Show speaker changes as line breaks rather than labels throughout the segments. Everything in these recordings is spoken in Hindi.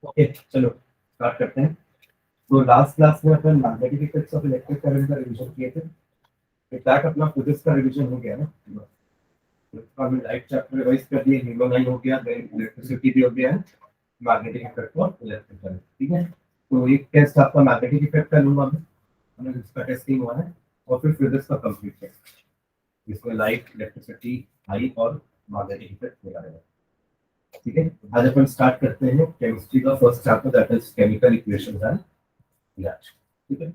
ओके चलो स्टार्ट करते हैं। तो लास्ट क्लास में अपन magnetic effects of electric current का रिवीजन किए थे। दैट अपना फिजिक्स का रिवीजन हो गया ना। हमने लाइट चैप्टर रिवाइज कर दिए, हीमोलाइन हो गया, इलेक्ट्रिसिटी भी हो गया है, magnetic effect of electric current. ठीक है, तो एक टेस्ट आपका मैग्नेटिक इफेक्ट का लूंगा मैं, हमने जिसका टेस्टिंग हुआ है, और फिर फिजिक्स का कंप्लीट टेस्ट जिसमें लाइट, इलेक्ट्रिसिटी, हाई और मैग्नेटिक इफेक्ट मिला रहेगा। ठीक है, आज अपन स्टार्ट करते हैं केमिस्ट्री का first chapter, that is chemical equations and reaction. ठीक है,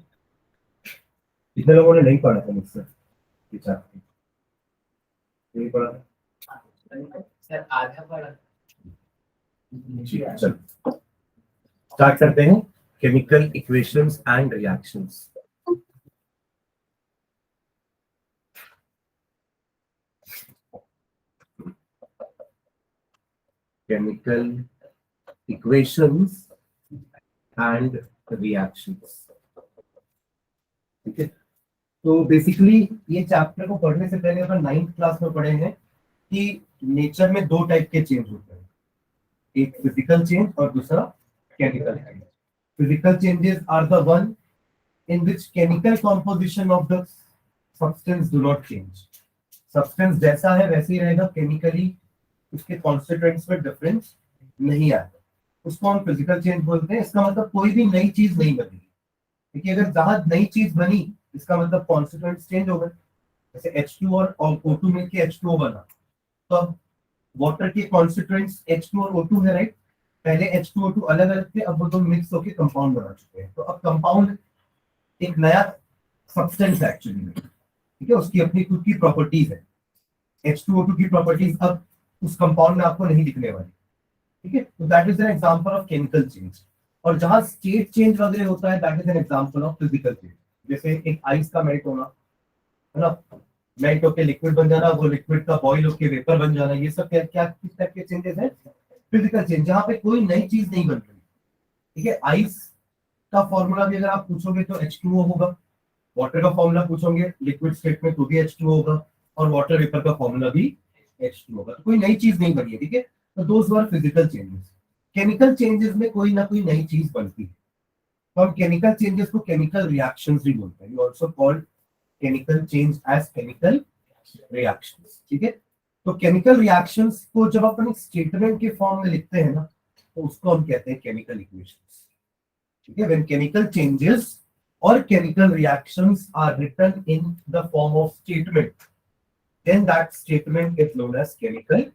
कितने लोगों ने नहीं पढ़ा था मुझसे ये चैप्टर? नहीं पढ़ा था
सर, आधा पढ़ा।
जी, चलो स्टार्ट करते हैं chemical equations and reactions. Chemical equations and reactions. ठीक है, तो बेसिकली ये चैप्टर को पढ़ने से पहले अपन 9th क्लास में पढ़े हैं कि नेचर में दो टाइप के चेंज होते हैं, एक फिजिकल चेंज और दूसरा chemical change. Physical changes are the one in which chemical composition of the substance do not change. Substance जैसा है वैसे ही रहेगा, केमिकली उसके कॉन्स्टिट्यूएंट्स में डिफरेंस नहीं आएगा, उसको हम फिजिकल चेंज बोलते हैं। इसका मतलब कोई भी नई चीज नहीं बनेगी। देखिए, अगर जहां नई चीज बनी इसका मतलब कॉन्स्टिट्यूएंट्स चेंज हो गए। जैसे H2 और O2 मिलके H2O बना, तो अब वाटर के कॉन्स्टिट्यूएंट्स H2 और O2 है, राइट? पहले H2 O2 अलग अलग थे, अब वो दो मिक्स होकर कंपाउंड बना चुके हैं। तो अब कंपाउंड एक नया सब्सटेंस है एक्चुअली में। ठीक है, उसकी अपनी खुद की प्रॉपर्टीज है। H2O2 की प्रॉपर्टीज अब उस कंपाउंड में आपको नहीं दिखने वाली। ठीक है, तो that is an example of chemical change. और जहां स्टेट चेंज वगैरह होता है, that is an example of physical change. जैसे एक आइस का मेल्ट होना, है ना, मेल्ट होकर लिक्विड बन जाना, वो लिक्विड का बॉईल होकर वेपर बन जाना, ये सब क्या क्या किस टाइप के चेंजेस हैं? फिजिकल चेंज, जहां पे कोई नई चीज नहीं बन रही। ठीक है, आइस का फॉर्मूला भी अगर आप पूछोगे तो H2O होगा, वाटर का फॉर्मूला पूछोगे लिक्विड स्टेट में तो भी H2O होगा, और वाटर वेपर का फॉर्मूला भी H2O होगा। तो कोई नई चीज नहीं बनी है। ठीक है, तो दोस वर फिजिकल चेंजेस। केमिकल चेंजेस में कोई ना कोई नई चीज बनती है, तो हम केमिकल चेंजेस को केमिकल रिएक्शंस भी बोलते हैं। You also called chemical change as chemical reactions. ठीक है, तो केमिकल रिएक्शंस को जब अपन स्टेटमेंट के फॉर्म में लिखते हैं ना, तो उसको हम कहते हैं केमिकल इक्वेशंस। ठीक है, when chemical changes or chemical reactions are written in the form of statement, then that statement is known as chemical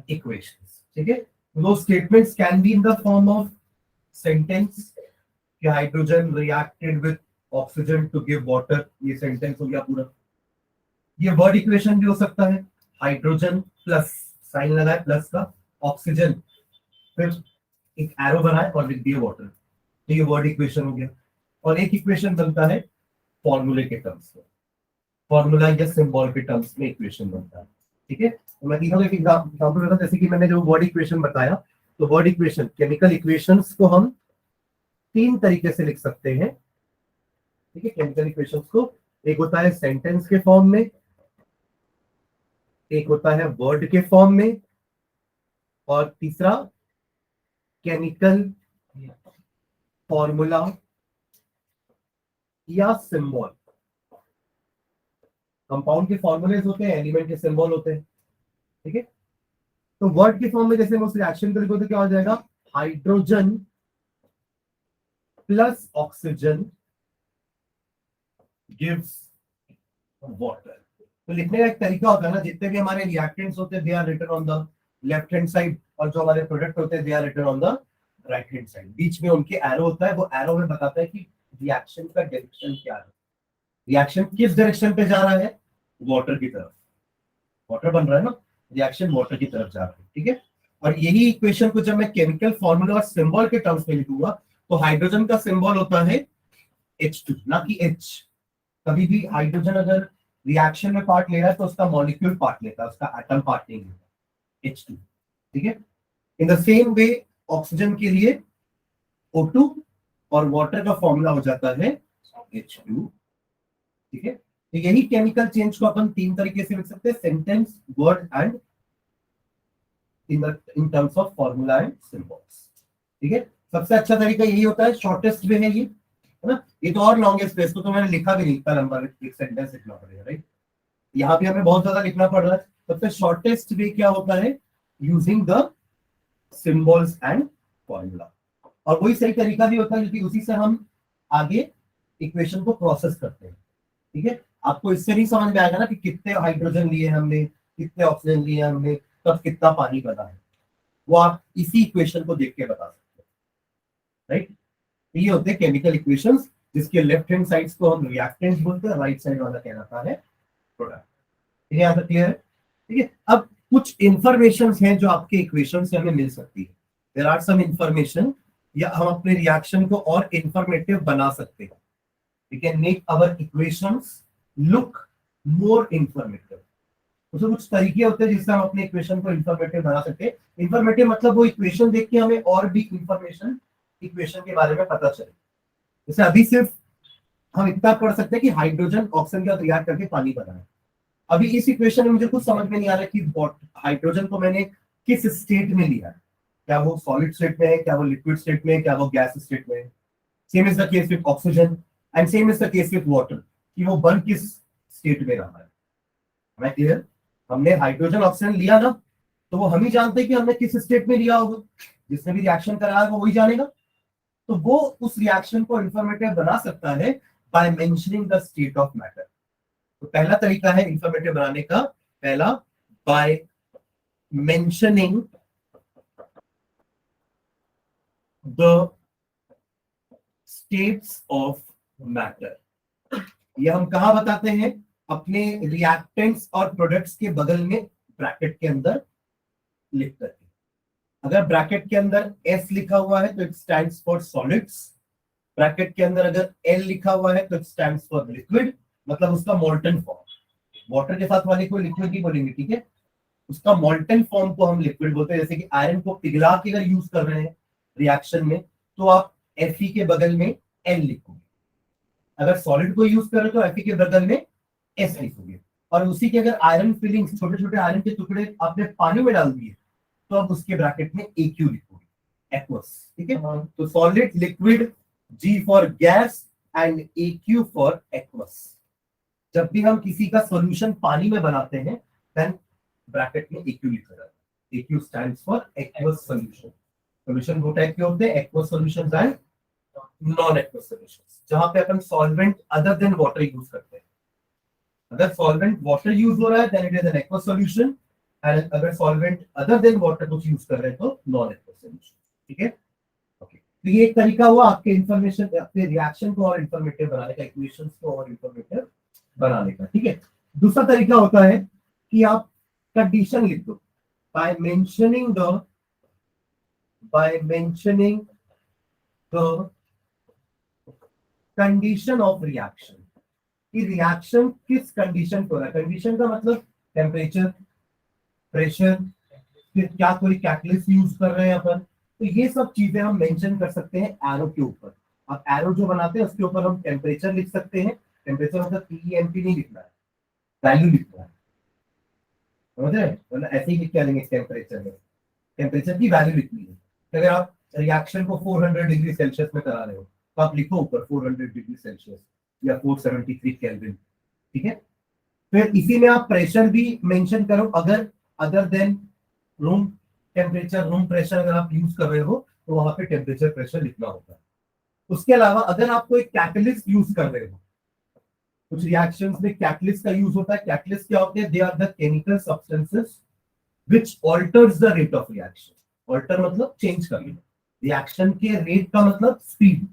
equations. ठीक है, those statements can be in the form of sentence कि hydrogen reacted with oxygen to give water, ये sentence हो गया पूरा। ये word equation भी हो सकता है, हाइड्रोजन प्लस, साइन लगा है प्लस का, ऑक्सीजन, फिर एक एरो बनाए और लिख दिए वाटर, तो ये वर्ड इक्वेशन हो गया। और एक इक्वेशन बनता है फॉर्मूले के टर्म्स में, फॉर्मूला या सिंबल के टर्म्स में इक्वेशन बनता है। ठीक है, तो मैं तीनों एक एग्जांपल देता हूं। जैसे कि मैंने जो वर्ड इक्वेशन बताया, तो वर्ड इक्वेशन, केमिकल इक्वेशंस को हम तीन तरीके से लिख सकते हैं। ठीक है, केमिकल इक्वेशंस को एक होता है सेंटेंस के फॉर्म में, एक होता है वर्ड के फॉर्म में, और तीसरा केमिकल फॉर्मूला या सिंबल। कंपाउंड के फॉर्मूलेज होते हैं, एलिमेंट के सिंबल होते हैं। ठीक है, तो वर्ड के फॉर्म में जैसे मैं उस रिएक्शन को लिखो तो क्या हो जाएगा? Hydrogen plus oxygen gives water. तो लिखने का एक तरीका होता है ना, जितने भी हमारे रिएक्टेंट्स होते हैं they are written on the left hand side, और जो हमारे प्रोडक्ट होते हैं they are written on the right hand side. बीच में उनके एरो होता है, वो एरो में बताता है कि रिएक्शन का डायरेक्शन क्या है, रिएक्शन किस डायरेक्शन पे जा रहा है, वाटर की तरफ। वाटर बन रहा है ना, रिएक्शन वाटर की तरफ जा रहा है। ठीक है, और यही इक्वेशन को जब मैं केमिकल फॉर्मूला और सिंबल के टर्म्स में लिखूंगा, तो हाइड्रोजन का सिंबल होता है H2 ना कि H। कभी भी हाइड्रोजन अगर रिएक्शन में पार्ट ले रहा है तो उसका मॉलिक्यूल पार्ट लेता है, उसका एटम पार्ट नहीं लेता, H2। ठीक है, इन द सेम वे ऑक्सीजन के लिए O2 और वाटर का फॉर्मूला हो जाता है H2। ठीक है, तो यही केमिकल चेंज को अपन तीन तरीके से लिख सकते हैं, sentence, word and in terms of formula and symbols. ठीक है, सबसे अच्छा तरीका यही होता है, शॉर्टेस्ट वे है ये, है ना। ये तो और लॉन्गेस्ट वे, इसको तो मैंने लिखा भी नहीं, इतना लंबा एक सेंटेंस लिखना पड़ेगा, राइट। यहाँ पे हमें बहुत ज्यादा लिखना पड़ रहा है। सबसे शॉर्टेस्ट वे क्या होता है, using the symbols and formula. और वही सही तरीका भी होता है, क्योंकि उसी से हम आगे इक्वेशन को प्रोसेस करते हैं, ठीक है। आपको इससे नहीं समझ में आएगा ना कि कितने हाइड्रोजन लिए हमने, कितने ऑक्सीजन लिए हमने, तब कितना पानी बना है, वो आप इसी इक्वेशन को देख के बता सकते हैं, राइट। ये होते हैं केमिकल इक्वेशंस, जिसके लेफ्ट हैंड साइड्स को हम रिएक्टेंट्स बोलते हैं, राइट साइड वाला कहलाता है प्रोडक्ट। ठीक है, यहाँ तक क्लियर है। ठीक है, अब कुछ इंफॉर्मेशन हैं जो आपके इक्वेशन से हमें मिल सकती है। देयर आर सम इंफॉर्मेशन, या हम अपने रिएक्शन को और इंफॉर्मेटिव बना सकते हैं। We can make our equations look more informative. उसमें कुछ तरीके होते हैं जिससे हम अपने इक्वेशन को इंफॉर्मेटिव बना सकते हैं। इंफॉर्मेटिव मतलब वो इक्वेशन देख के हमें और भी इंफॉर्मेशन इक्वेशन के बारे में पता चले। जैसे अभी सिर्फ हम इतना पढ़ सकते हैं कि हाइड्रोजन ऑक्सीजन का रिएक्ट करके पानी बना है। अभी इस इक्वेशन में मुझे कुछ समझ में नहीं आ रहा कि हाइड्रोजन को मैंने किस स्टेट में लिया है, क्या वो सॉलिड स्टेट में है, क्या वो लिक्विड स्टेट में है, क्या वो गैस स्टेट में है। Same is the case with oxygen and same is the case with water, कि वो बन किस स्टेट में रहा है। मैं क्लियर, हमने हाइड्रोजन ऑक्सीजन लिया ना, तो वो हम ही जानते हैं कि हमने किस स्टेट में लिया होगा। जिसने भी रिएक्शन कराया है वो वही जानेगा। तो वो उस रिएक्शन को इंफॉर्मेटिव बना सकता है by mentioning the state of matter. तो पहला तरीका है इंफॉर्मेटिव बनाने का, पहला by mentioning the states of matter. ये हम कहां बताते हैं, अपने रिएक्टेंट्स और प्रोडक्ट्स के बगल में ब्रैकेट के अंदर लिख करके। अगर ब्रैकेट के अंदर S लिखा हुआ है तो it stands for solids. Bracket के अंदर अगर L लिखा हुआ है तो इट स्टैंड्स फॉर लिक्विड, मतलब उसका मोल्टन फॉर्म। वाटर के साथ वाले को लिक्विड नहीं बोलेंगे, ठीक है। उसका मोल्टन फॉर्म को हम लिक्विड बोलते हैं। जैसे कि आयरन को पिघला के अगर यूज कर रहे हैं रिएक्शन में, तो आप Fe के बगल में N लिखोगे। अगर सॉलिड को यूज कर रहे हो तो Fe के बगल में S लिखोगे। और उसी के अगर आयरन फिलिंग्स, छोटे छोटे आयरन के टुकड़े आपने पानी में डाल दिए, तो अब उसके ब्रैकेट में AQ लिखोगे, एक्वस, ठीक है। तो solid, liquid, G for gas and AQ for aqueous. जब भी हम किसी का सॉल्यूशन पानी में बनाते हैं, देन ब्रैकेट में AQ लिखा जाता है। AQ stands for aqueous solution. Solution दो टाइप के होते हैं, aqueous solutions and non aqueous solutions, जहां पे अपन solvent other than water use करते हैं। अगर सॉल्वेंट वाटर यूज हो रहा है then it is an aqueous solution, and अगर सॉल्वेंट अदर देन वाटर कुछ यूज कर रहे हैं तो नॉन एक्वस सॉल्यूशन, ठीक है। ओके, तो ये एक तरीका हुआ आपके इंफॉर्मेशन, आपके रिएक्शन को और इंफॉर्मेटिव बनाने का, इक्वेशंस को और इंफॉर्मेटिव बनाने का, ठीक है। दूसरा तरीका होता है कि आप कंडीशन लिख दो by mentioning the condition of reaction. कि रिएक्शन किस कंडीशन को है। कंडीशन का मतलब टेम्परेचर, प्रेशर, फिर क्या कोई कैटलिस्ट यूज कर रहे हैं अपन, तो ये सब चीजें हम मेंशन कर सकते हैं एरो के ऊपर। अब एरो जो बनाते हैं उसके ऊपर हम टेम्परेचर लिख सकते हैं। टेम्परेचर मतलब TEMP नहीं लिखना है, वैल्यू लिखना है, समझ रहे हैं, मतलब ऐसे ही लिख के आएंगे टेम्परेचर में, टेम्परेचर की वैल्यू लिखनी है। तो अगर आप रिएक्शन को 400 डिग्री सेल्सियस में करा रहे हो तो आप लिखो ऊपर 400 डिग्री सेल्सियस या 473 केल्विन, ठीक है। फिर इसी में आप प्रेशर भी मेंशन करो, अगर other than room temperature, room pressure अगर आप यूज कर रहे हो तो वहां पे टेम्परेचर प्रेशर लिखना होता है। उसके अलावा अगर आप कोई कैटलिस्ट यूज कर रहे हो, कुछ रिएक्शंस में कैटलिस्ट का यूज होता है। कैटलिस्ट क्या होते हैं, they are the chemical substances which alters the rate of reaction. Alter मतलब चेंज करना, रिएक्शन के रेट का मतलब स्पीड।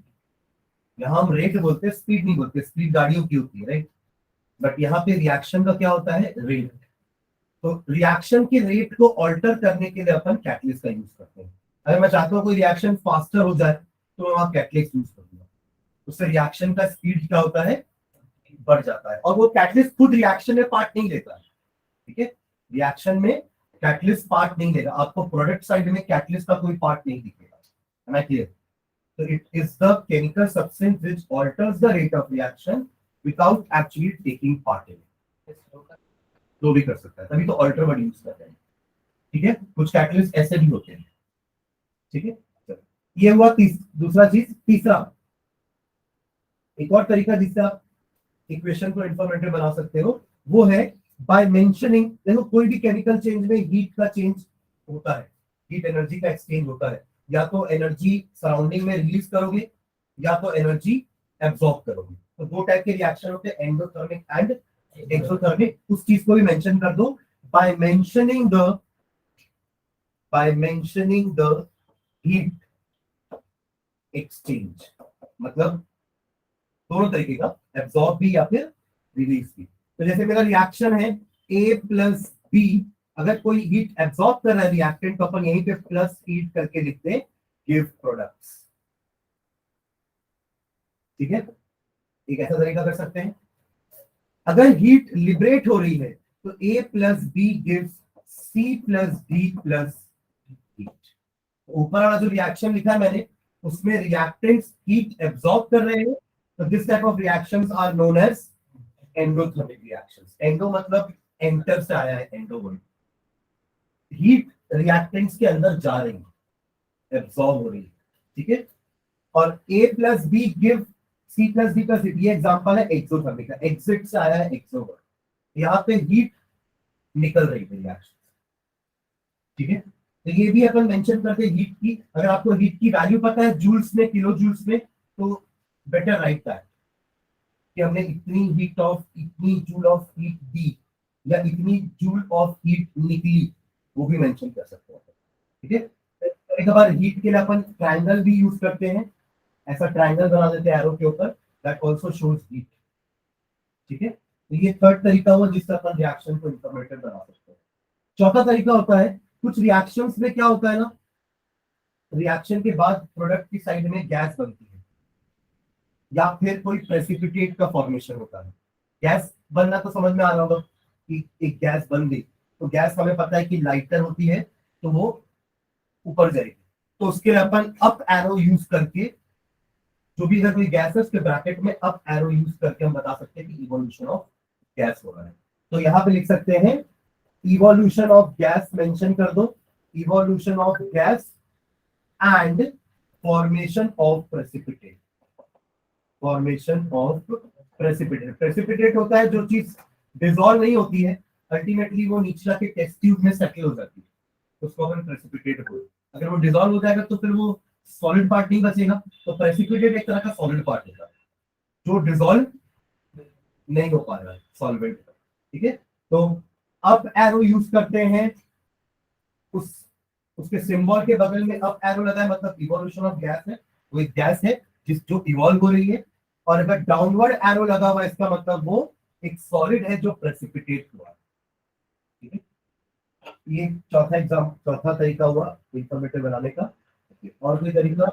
यहाँ हम रेट बोलते हैं, स्पीड नहीं बोलते, स्पीड गाड़ियों की होती है, राइट। बट यहाँ पे रिएक्शन का क्या होता है, रेट। तो रिएक्शन के रेट को ऑल्टर करने के लिए अपन कैटलिस्ट का यूज करते हैं। अगर मैं चाहता हूँ कोई रिएक्शन फास्टर हो जाए तो मैं वहां कैटलिस्ट यूज करूंगा, उससे रिएक्शन का स्पीड क्या होता है, बढ़ जाता है। और वो कैटलिस्ट खुद रिएक्शन में पार्ट नहीं लेता है, ठीक है। रिएक्शन में कैटलिस्ट पार्ट नहीं लेगा, आपको प्रोडक्ट साइड में कैटलिस्ट का कोई पार्ट नहीं दिखेगा, है ना, clear. So it is the chemical substance which alters the rate of reaction without actually taking part in it. तो भी कर सकता है, तभी तो अल्टर वर्ड यूज करते हैं, ठीक है। कुछ कैटलिस्ट ऐसे भी होते हैं, ठीक है। ये हुआ दूसरा चीज। तीसरा एक और तरीका जिससे आप इक्वेशन को इंफॉर्मेटिव बना सकते हो वो है बाय मेंशनिंग। देखो कोई भी केमिकल चेंज में हीट का चेंज होता है, हीट एनर्जी का एक्सचेंज होता है। या तो एनर्जी सराउंडिंग में रिलीज करोगे या तो एनर्जी एब्सॉर्ब करोगे। तो दो टाइप के रिएक्शन होते हैं, एंडोथर्मिक एंड एक्सोथर्मिक। उस चीज को भी मेंशन कर दो। By mentioning the heat exchange, मतलब दोनों तरीके का, एब्सॉर्ब भी या फिर रिलीज भी। तो जैसे मेरा रिएक्शन है A प्लस बी, अगर कोई हीट एब्सॉर्ब कर रहा है रिएक्टेंट तो अपन यहीं पे प्लस हीट करके लिखते हैं गिव प्रोडक्ट्स। ठीक है, एक ऐसा तरीका कर सकते हैं। अगर हीट लिबरेट हो रही है तो A plus B gives C plus D plus heat. ऊपर वाला जो रिएक्शन लिखा है मैंने उसमें रिएक्टेंट्स हीट एब्सॉर्ब कर रहे हैं, तो this type of reactions are known as endothermic reactions. Endo मतलब एंटर से आया है, एंडो वर्ड। हीट रिएक्टेंट्स के अंदर जा रही है, एब्सॉर्ब हो रही है। ठीक है, और A plus B give C plus D plus, ये एग्जांपल है एक्सोथर्मिक का, एग्जिट से आया है एक्सो वर्ड। यहाँ पे हीट निकल रही है रिएक्शन। ठीक है, तो ये भी अपन मेंशन करते हैं हीट की। अगर आपको हीट की वैल्यू पता है जूल्स में, किलो जूल्स में, तो बेटर राइट दैट कि हमने इतनी हीट ऑफ, इतनी जूल ऑफ हीट दी या इतनी जूल ऑफ हीट निकली, वो भी मेंशन कर सकते हैं। ठीक है, एक बार हीट के लिए अपन ट्रायंगल भी यूज करते हैं, ऐसा ट्रायंगल बना देते हैं एरो के ऊपर, दैट आल्सो शोज हीट। ठीक है, तो ये थर्ड तरीका हुआ जिससे अपन रिएक्शन को इंफॉर्मेटिव बना सकते हैं। चौथा तरीका होता है, कुछ रिएक्शंस में क्या होता है ना, रिएक्शन के बाद प्रोडक्ट की साइड में गैस बनती है या फिर कोई प्रेसिपिटेट का फॉर्मेशन होता है। गैस बनना तो समझ में आ रहा होगा कि एक गैस बन गई, तो गैस हमें पता है कि लाइटर होती है तो वो ऊपर जाएगी। तो उसके लिए अपन अप एरो यूज करके, जो भी अगर कोई गैस है उसके ब्रैकेट में अप एरो यूज करके हम बता सकते हैं कि इवोल्यूशन ऑफ गैस हो रहा है। तो यहाँ पे लिख सकते हैं इवोल्यूशन ऑफ गैस, मेंशन कर दो evolution of gas and formation of precipitate. Formation of precipitate, precipitate होता है जो चीज डिसॉल्व नहीं होती है, अल्टीमेटली वो नीचे के टेस्ट ट्यूब में सेटल हो जाती है, उसको अपन प्रेसिपिटेट बोलते हैं। अगर वो डिसॉल्व हो जाएगा तो फिर वो सॉलिड पार्ट नहीं बचेगा। तो प्रेसिपिटेट एक तरह का सॉलिड पार्ट होता है जो डिसॉल्व नहीं हो पा रहा है सॉल्वेंट। ठीक है, तो अप एरो यूज करते हैं, उसके सिंबल के बगल में अप एरो लगा है, मतलब इवोल्यूशन ऑफ गैस है, वो एक गैस है जो इवॉल्व हो रही है। और अगर डाउनवर्ड एरो लगा हुआ है इसका मतलब वो एक सॉलिड है जो प्रेसिपिटेट हुआ। ठीक है, ये चौथा तरीका हुआ इंफॉर्मेटिव बनाने का। और कोई तरीका?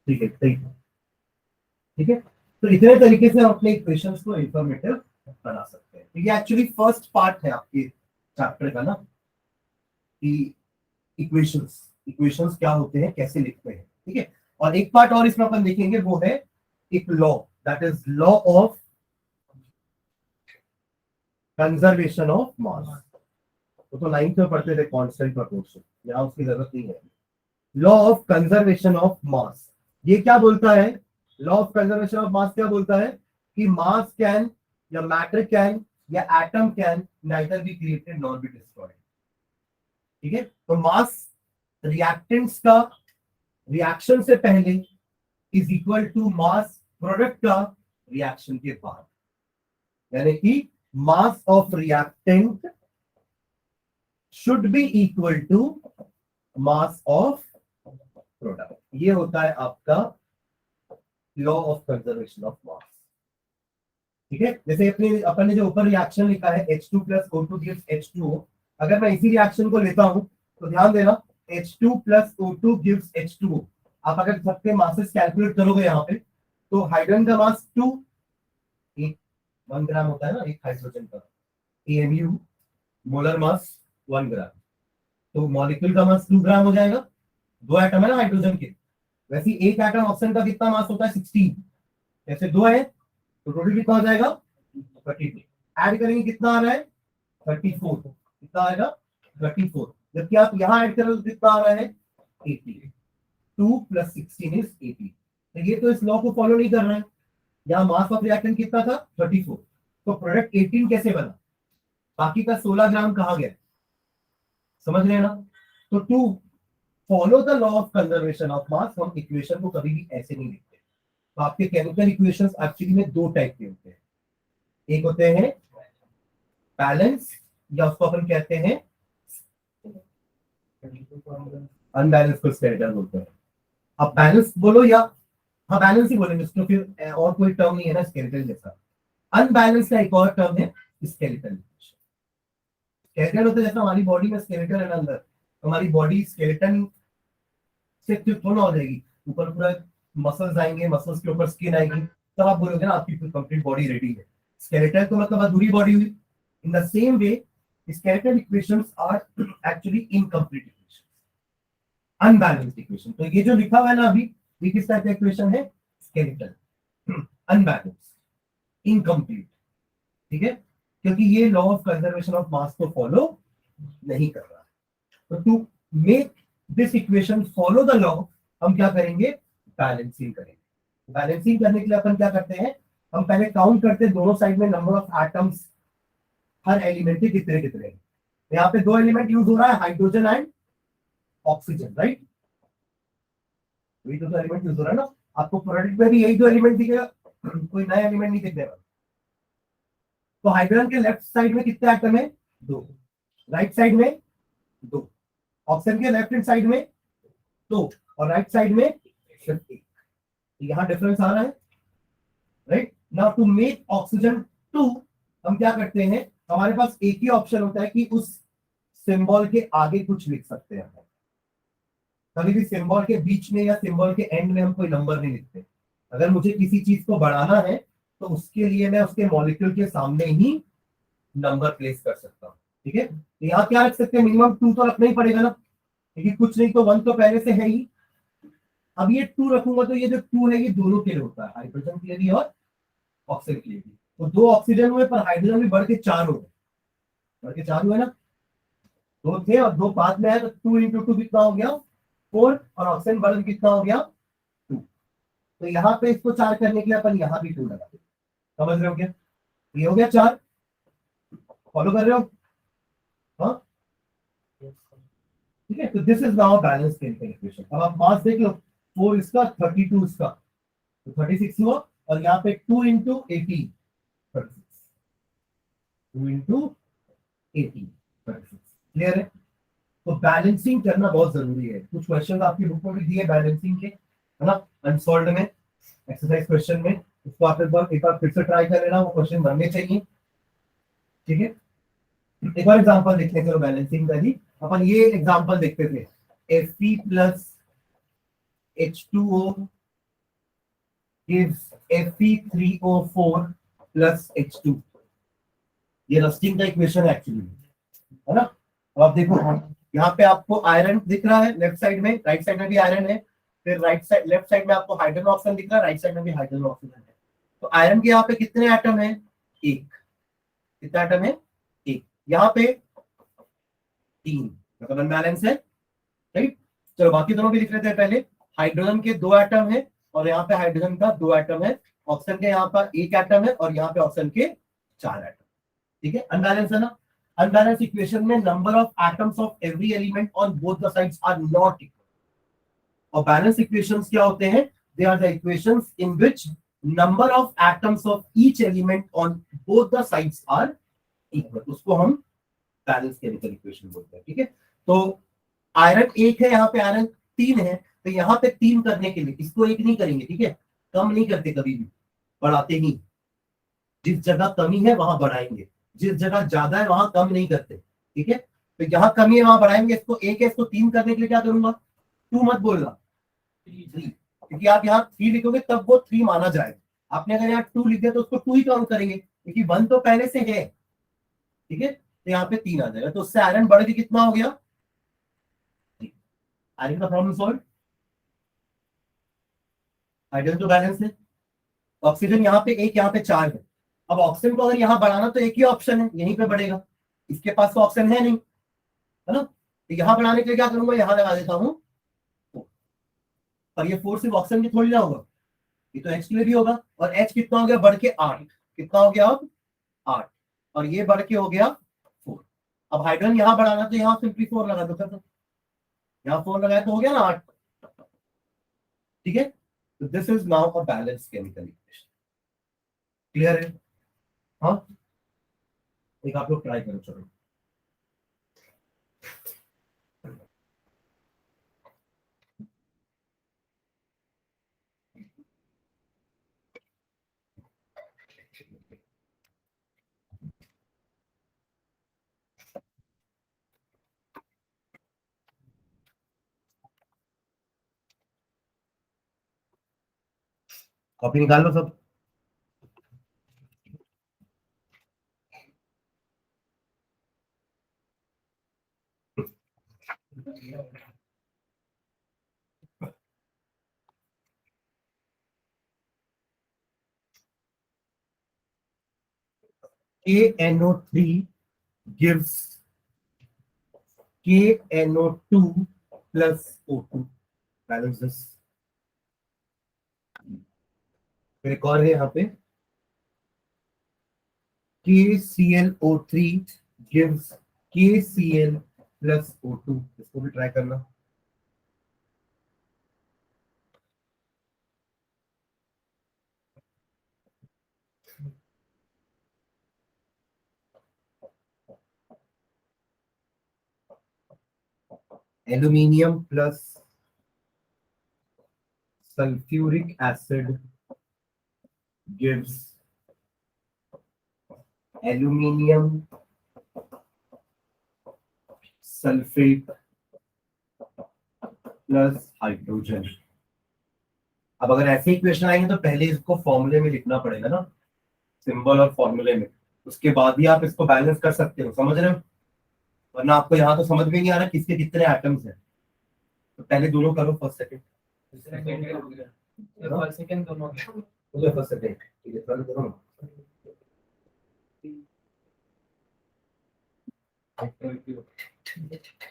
ठीक है, ठीक है, तो इतने तरीके से हम अपने इक्वेशंस को इंफॉर्मेटिव बना सकते हैं। तो ये एक्चुअली फर्स्ट पार्ट है आपके चैप्टर का ना, कि इक्वेशंस क्या होते हैं, कैसे लिखते हैं। ठीक है, और एक पार्ट और इसमें अपन देखेंगे, वो है एक law, that is law of conservation of मास। तो 9th में पढ़ते थे कांस्टेंट प्रोपोर्शन, यहां उसकी जरूरत नहीं है। Law of conservation of mass ये क्या बोलता है? Law of conservation of mass क्या बोलता है कि मास कैन या मैटर कैन या atom can neither be created nor be destroyed. ठीक है, तो मास रिएक्टेंट्स का रिएक्शन से पहले is equal to mass product का रिएक्शन के बाद, यानी कि mass of reactant should be equal to mass of product. ये होता है आपका लॉ ऑफ कंजर्वेशन ऑफ मास। ठीक है, जैसे अपन ने जो ऊपर रिएक्शन लिखा है H2 plus O2 gives H2O, अगर मैं इसी रिएक्शन को लेता हूं तो ध्यान देना H2 plus O2 gives H2O। आप अगर सबके मासेस कैलकुलेट करोगे यहाँ पे तो हाइड्रोजन का मास 2, 1 ग्राम होता है ना एक हाइड्रोजन का, AMU मोलर मास 1 ग्राम, तो मॉलिक्यूल का मास 2 ग्राम हो जाएगा। 2 एटम है ना हाइड्रोजन के, वैसे एक एटम ऑक्सीजन का कितना मास होता है 16, ऐसे 2 है तो टोटल कितना हो जाएगा 32। ऐड करेंगे कितना आ रहा है 34, कितना आएगा 34, जबकि आप यहाँ ऐड करोगे कितना आ रहा है 80। 2 + 16 इज 18। तो ये तो इस लॉ को फॉलो नहीं कर रहा है। यहाँ मास ऑफ रिएक्टेंट कितना था 34, तो प्रोडक्ट 18 कैसे बना, बाकी का 16 ग्राम कहाँ गया, समझ रहे हैं ना। तो to follow the law of conservation of mass, हम इक्वेशन को कभी भी ऐसे नहीं लिखते। तो आपके केमिकल इक्वेशंस एक्चुअली में दो टाइप के होते हैं, एक होते हैं बैलेंस, या उसको अपन कहते हैं अनबैलेंस को स्केलेटल बोलते हैं। अब बैलेंस बोलो या, हाँ बैलेंस ही बोलेंगे उसको, फिर और कोई टर्म नहीं है ना स्केलेटल जैसा। अनबैलेंस का एक और टर्म है स्केलेटल। स्केलेटल होता है जैसा हमारी बॉडी में स्केलेटन है ना अंदर, हमारी बॉडी स्केलेटन से थोड़ा हो जाएगी, ऊपर पूरा मसल्स आएंगे, मसल्स के ऊपर स्किन आएगी, तब आप बोलोगे ना आपकी कंप्लीट बॉडी रेडी है। स्केलेटन तो मतलब अधूरी बॉडी हुई। In the same way skeletal equations are actually incomplete equations, unbalanced equation. तो ये जो लिखा हुआ है ना अभी, ये किस टाइप का इक्वेशन है, स्केलेटल, अनबैलेंस्ड, इनकम्प्लीट, ठीक है, क्योंकि ये law of conservation of mass को फॉलो नहीं कर रहा है। तो to make this equation follow the law, हम क्या करेंगे, बैलेंसिंग करेंगे। बैलेंसिंग करने के लिए अपन क्या करते हैं, हम पहले काउंट करते हैं दोनों साइड में number of atoms her element के कितने कितने। यहाँ पे दो एलिमेंट यूज हो रहा है, हाइड्रोजन एंड ऑक्सीजन, राइट। वही तो एलिमेंट यूज हो रहा है ना, आपको प्रोडक्ट में भी यही दो एलिमेंट दिखेगा, कोई नया एलिमेंट नहीं दिखेगा। तो हाइड्रोजन के लेफ्ट साइड में कितने एटम है, दो, राइट साइड में दो, ऑक्सीजन के लेफ्ट हैंड साइड में दो, और राइट साइड में सिर्फ एक। यहां डिफरेंस आ रहा है, right. Now to make oxygen 2, हम क्या करते हैं, हमारे पास एक ही ऑप्शन होता है कि उस सिंबल के आगे कुछ लिख सकते हैं। कभी भी सिंबल के बीच में या सिंबल के एंड में हम कोई नंबर नहीं लिखते। अगर मुझे किसी चीज को बढ़ाना है तो उसके लिए मैं उसके मॉलिक्यूल के सामने ही नंबर प्लेस कर सकता हूँ, ठीक है। तो यहाँ क्या रख सकते हैं, मिनिमम 2 तो रखना ही पड़ेगा ना, क्योंकि कुछ नहीं तो 1 तो पहले से है ही। अब ये 2 रखूंगा तो ये जो 2 है ये दोनों के लिए होता है, हाइड्रोजन के लिए भी और ऑक्सीजन के लिए भी। तो 2 ऑक्सीजन हुए पर हाइड्रोजन भी बढ़ के 4 हो गए, बढ़ के 4 हुए ना, 2 थे और 2 बाद में है, तो 2 × 2 कितना हो गया 4, और ऑक्सीजन बढ़ के कितना हो गया 2। तो यहाँ पे इसको 4 करने के लिए अपन यहाँ भी 2 लगा, समझ रहे हो क्या, ये हो गया 4, फॉलो कर रहे हो, हाँ ठीक है। तो this is now balance chemical equation. अब आप मास देख लो, 4 इसका 32 इसका, तो 36 हुआ, और यहाँ पे 2 × 18 36, 2 × 18 36, क्लियर है। तो बैलेंसिंग करना बहुत जरूरी है। कुछ क्वेश्चन आपकी बुक में भी दिए बैलेंसिंग के, है ना, अनसॉल्व्ड में, एक्सरसाइज क्वेश्चन में, उसको आप एक बार फिर से ट्राई कर लेना, वो क्वेश्चन बनने चाहिए, ठीक है। एक और एग्जांपल देखते हैं, चलो बैलेंसिंग का ही अपन ये एग्जांपल देखते थे, Fe + H2O gives Fe3O4 + H2। ये रस्टिंग का इक्वेशन एक्चुअली है ना। अब आप देखो यहाँ पे आपको आयरन दिख रहा है लेफ्ट साइड में, राइट साइड में भी आयरन है, फिर राइट साइड लेफ्ट साइड में आपको हाइड्रोजन ऑक्सीजन दिख रहा है, राइट साइड में भी हाइड्रोजन ऑक्सीजन है। तो आयरन के यहाँ पे कितने एटम है, एक, कितना एटम है, एक, यहाँ पे 3, मतलब अनबैलेंस है, राइट। चलो बाकी दोनों भी लिख लेते हैं पहले। हाइड्रोजन के 2 एटम है, और यहाँ पे हाइड्रोजन का 2 एटम है, ऑक्सीजन के यहाँ पर 1 एटम है, और यहाँ पे ऑक्सीजन के 4 एटम, ठीक है। अनबैलेंस है ना। अनबैलेंस इक्वेशन में number of atoms of every element on both the sides are not equal. और बैलेंस इक्वेशंस क्या होते हैं, they are the equations in which number of atoms of each element on both the sides are equal, उसको हम बैलेंस केमिकल इक्वेशन बोलते हैं, ठीक है। तो आयरन 1 है, यहाँ पे आयरन 3 है, तो यहाँ पे 3 करने के लिए इसको 1 नहीं करेंगे, ठीक है, कम नहीं करते कभी भी, बढ़ाते ही। जिस जगह कमी है वहां बढ़ाएंगे, जिस जगह ज्यादा है वहां कम नहीं करते, ठीक है। तो यहाँ कमी है वहां बढ़ाएंगे, इसको 1 है, इसको 3 करने के लिए क्या करूंगा, 2 मत बोलना, 3, क्योंकि आप यहाँ 3 लिखोगे तब वो 3 माना जाएगा। आपने अगर यहाँ 2 लिख दिया तो उसको 2 ही काउंट करेंगे, क्योंकि 1 तो पहले से है, ठीक है। तो यहाँ पे 3 आ जाएगा, तो उससे आयरन बढ़ के कितना हो गया, आयरन का प्रॉब्लम सॉल्व। हाइड्रोजन तो बैलेंस है, ऑक्सीजन यहाँ पे 1, यहाँ पे 4 है। अब ऑक्सीजन को अगर यहाँ बढ़ाना तो एक ही ऑप्शन है, यहीं पे बढ़ेगा, इसके पास तो ऑप्शन है नहीं, है ना। तो यहाँ बढ़ाने के लिए क्या करूंगा, यहाँ लगा देता हूँ, और ये 4 सिर्फ ऑक्सीजन की थोड़ी ना होगा, ये तो H के लिए भी होगा। और H कितना हो गया बढ़ के 8, कितना हो गया अब 8, और ये बढ़ के हो गया 4। अब हाइड्रोजन यहाँ बढ़ाना तो यहाँ सिंपली 4 लगा दो, तो यहाँ 4 लगाया तो हो गया ना 8। ठीक है, तो this is now a balance chemical equation. Clear है? हाँ, एक आप लोग ट्राई करो, चलो। कॉपी निकाल लो सब। KNO3 gives KNO2 plus O2 balances। फिर एक और है यहाँ पे KClO3 gives KCl plus O2, इसको भी ट्राई करना। Aluminium plus sulphuric acid gives aluminium sulphate plus hydrogen. अब अगर ऐसे इक्वेशन आएंगे तो पहले इसको फॉर्मूले में लिखना पड़ेगा ना, सिंबल और फॉर्मूले में, उसके बाद ही आप इसको बैलेंस कर सकते हो, समझ रहे हो? वरना आपको यहाँ तो समझ में नहीं आ रहा किसके कितने एटम्स हैं। तो पहले दोनों करो, फर्स्ट सेकंड।
फर्स्ट सेकंड दोनों
फर्स्ट सेकंड, ठीक है, थर्ड करो।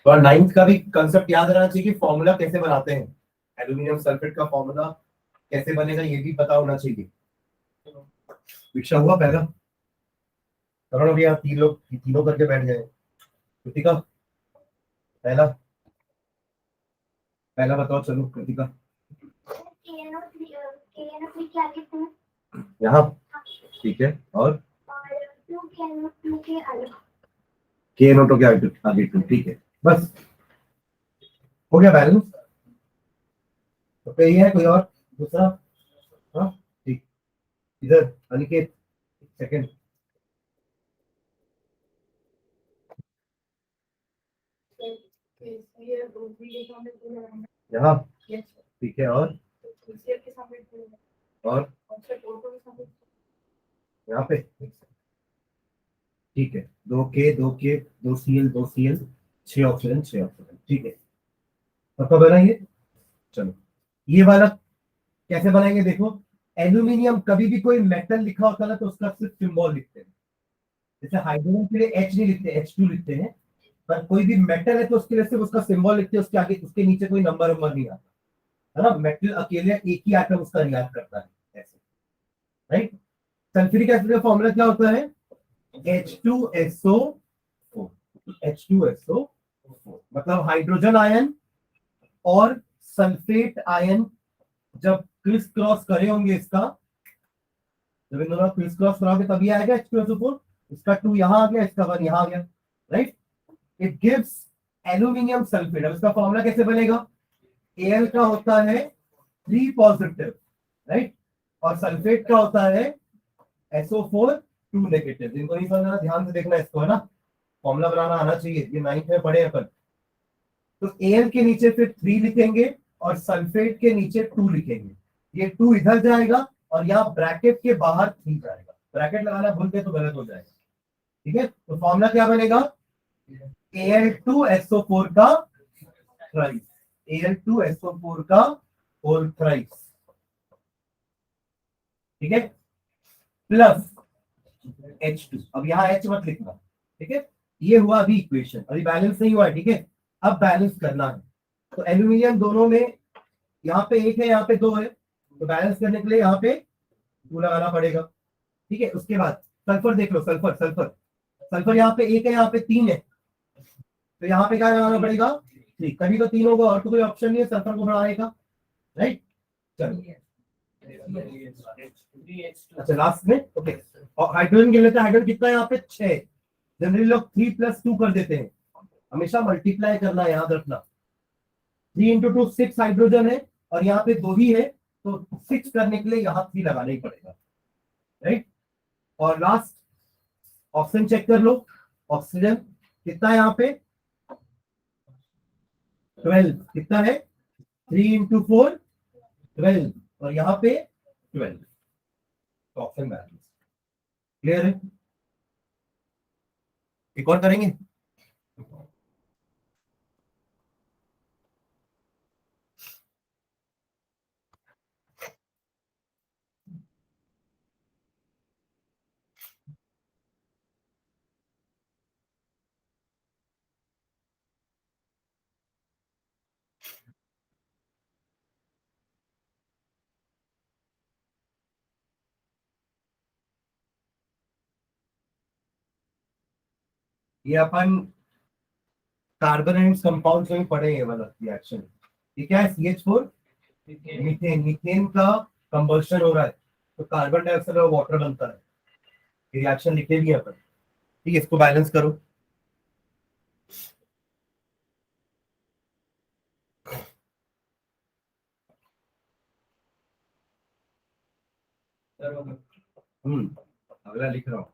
तो 9th का भी कंसेप्ट याद रहना चाहिए कि फॉर्मूला कैसे बनाते हैं, एल्यूमिनियम सल्फेट का फॉर्मूला कैसे बनेगा ये भी पता होना चाहिए। विक्षा हुआ पहला, करो अभी यहाँ तीनों करके बैठ जाए। कृतिका पहला, पहला बताओ, चलो कृतिका। यहाँ ठीक है, और के नोटो के आगे 2, ठीक है, बस हो गया बैलेंस। तो पे ही है, कोई और दूसरा? हाँ ठीक, इधर अनिकेत सेकंड। यहाँ ठीक है, और यहाँ पे ठीक है, 2 K 2 Cl 2 Cl 6 oxygen 6 oxygen, ठीक है। तो कब बना ये? चलो ये वाला कैसे बनाएंगे देखो। एल्यूमिनियम कभी भी कोई मेटल लिखा होता है ना तो उसका सिर्फ सिंबल लिखते हैं, जैसे हाइड्रोजन के लिए H नहीं लिखते, H2 लिखते हैं। पर कोई भी मेटल है तो उसके लिए सिर्फ उसका सिंबल लिखते हैं, उसके आगे उसके नीचे कोई नंबर नहीं आता है ना। मेटल अकेले एक ही आइटम उसका रिएक्ट करता है ऐसे, राइट। सल्फ्यूरिक एसिड का फॉर्मूला क्या होता है? H2SO4, H2SO4 मतलब हाइड्रोजन आयन और सल्फेट आयन जब क्रिस क्रॉस करे होंगे इसका, जब इन दोनों क्रिस क्रॉस कराओगे तभी आएगा H2SO4। इसका 2 यहां आ गया, इसका 1 यहां आ गया, right. It gives aluminium sulphate. अब इसका फॉर्मूला कैसे बनेगा? Al का होता है 3 पॉजिटिव, राइट, और सल्फेट का होता है SO4 2 नेगेटिव। जिनको नहीं समझना ध्यान से देखना इसको, है ना, फॉर्मूला बनाना आना चाहिए, ये 9th में पढ़े अपन। तो Al के नीचे फिर 3 लिखेंगे और सल्फेट के नीचे 2 लिखेंगे। ये 2 इधर जाएगा और यहाँ ब्रैकेट के बाहर 3 जाएगा। ब्रैकेट लगाना भूल गए तो गलत हो जाएगा, ठीक है। तो फॉर्मूला क्या बनेगा? Al2SO4 का थ्राइस, Al2SO4 का होल थ्राइस, ठीक है, प्लस H2। अब यहाँ H मत लिखना, ठीक है। ये हुआ अभी इक्वेशन, अभी बैलेंस नहीं हुआ है, ठीक है। अब बैलेंस करना है तो एल्यूमिनियम दोनों में यहाँ पे एक है, यहाँ पे दो है, तो बैलेंस करने के लिए यहाँ पे 2 लगाना पड़ेगा। ठीक है, उसके बाद सल्फर देख लो, सल्फर सल्फर सल्फर यहाँ पे एक है, यहाँ पे 3 है, तो यहाँ पे क्या लगाना पड़ेगा? 3, तभी तो 3 होगा, और तो कोई ऑप्शन नहीं है सल्फर को बढ़ाने का, राइट? चलो अच्छा लास्ट में, ओके। और हाइड्रोजन गिन लेते हैं, हाइड्रोजन कितना है यहाँ पे? 6। जनरली लोग 3+2 कर देते हैं, हमेशा मल्टीप्लाई करना याद रखना। 3 × 2 6 हाइड्रोजन है, और यहाँ पे 2 ही है, तो 6 करने के लिए यहाँ 3 लगाना ही पड़ेगा, राइट? और लास्ट ऑप्शन चेक कर लो, ऑक्सीजन कितना है यहाँ पे? 12। कितना है? 3 × 4 12, और यहाँ पे 12, तो ऑप्शन बैलेंस। क्लियर है? एक और करेंगे। ये अपन कार्बन एंड कंपाउंड में पढ़े, ये वाला रिएक्शन। ये क्या है? CH4 मीथेन, मीथेन का कंबशन हो रहा है, तो कार्बन डाइऑक्साइड और वाटर बनता है। ये रिएक्शन लिखे भी है अपन। ठीक है, इसको बैलेंस करो। अगला लिख रहा हूँ।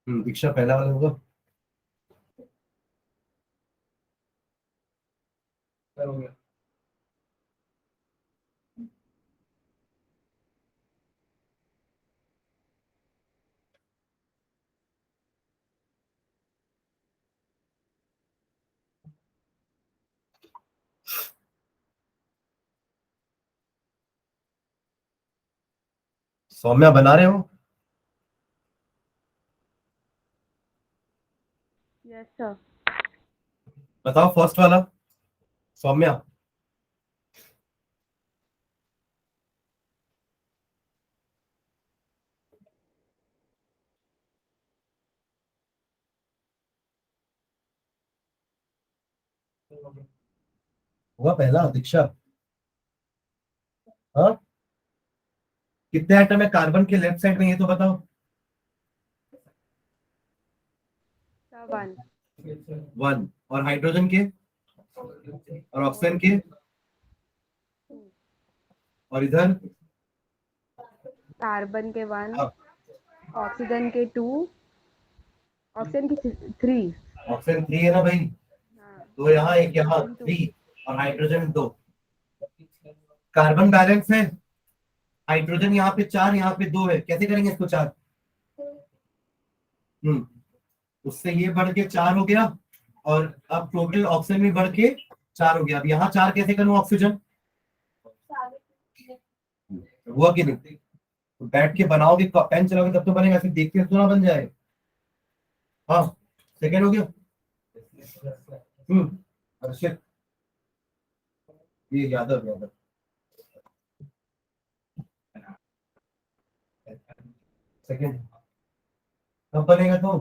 दीक्षा पहला वाला होगा। सौम्या बना रहे हो?
Yes sir.
बताओ फर्स्ट वाला, सौम्या। हुआ पहला, दीक्षा। हाँ, कितने एटम है कार्बन के लेफ्ट साइड में, ये तो बताओ।
सर 1।
1। और हाइड्रोजन के और ऑक्सीजन के, और इधर
कार्बन के 1,
हाँ,
ऑक्सीजन के 2, ऑक्सीजन की 3।
ऑक्सीजन 3 है ना भाई?
हाँ,
2 यहाँ, एक यहाँ,
हाइड्रोजन 2।
3, और हाइड्रोजन 2। कार्बन बैलेंस है, हाइड्रोजन यहाँ पे 4, यहाँ पे 2 है, कैसे करेंगे इसको 4? हम्म उससे ये बढ़ के 4 हो गया, और अब टोटल ऑक्सीजन भी बढ़ के 4 हो गया। अब यहाँ 4 कैसे करूँ ऑक्सीजन? हुआ कि नहीं? तो बैठ के बनाओगे, पेन चलाओगे तब तो बनेगा, फिर देख के तो ना बन जाए। हाँ, सेकेंड हो गया। हर्षित, ये यादव यादव सेकेंड, कब बनेगा तो?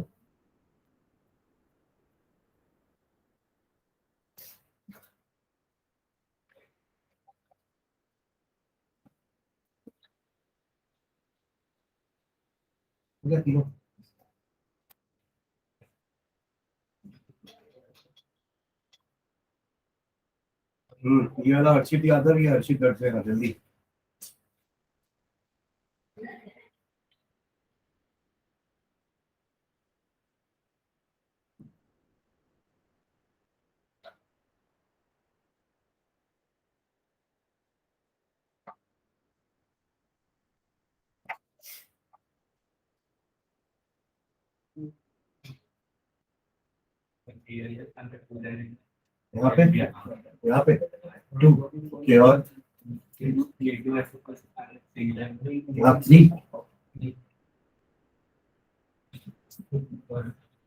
ठीक है, तीनों। ये वाला हर्षित यादव, ये हर्षित कर देना जल्दी। यहाँ पे 2, ओके, और यहाँ 3,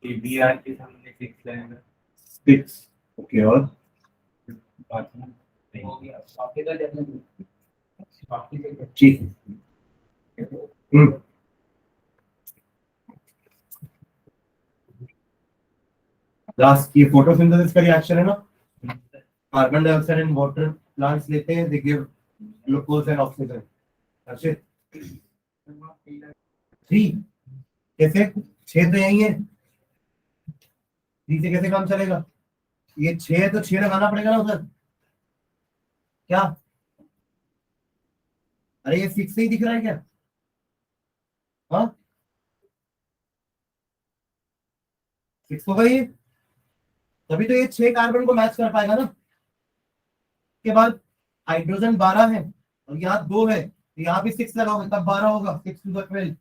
ABR के सामने 6 लाइन
6, ओके, और
बाकी का डेवलपमेंट बाकी का
ठीक है। लास्ट ये फोटोसिंथेसिस का रिएक्शन है ना, carbon dioxide and water plants लेते हैं, they give glucose and oxygen. अच्छे 3 कैसे, 6 तो यही है, 3 से कैसे काम चलेगा? ये 6 है तो 6 लगाना पड़ेगा ना उधर, क्या? अरे ये 6 से ही दिख रहा है क्या? हाँ 6 होगा ये, तभी तो ये 6 कार्बन को मैच कर पाएगा ना। के बाद हाइड्रोजन 12 है और यहाँ 2 है, तो यहाँ भी 6 लगाओगे तब 12 होगा, 6 to the 12।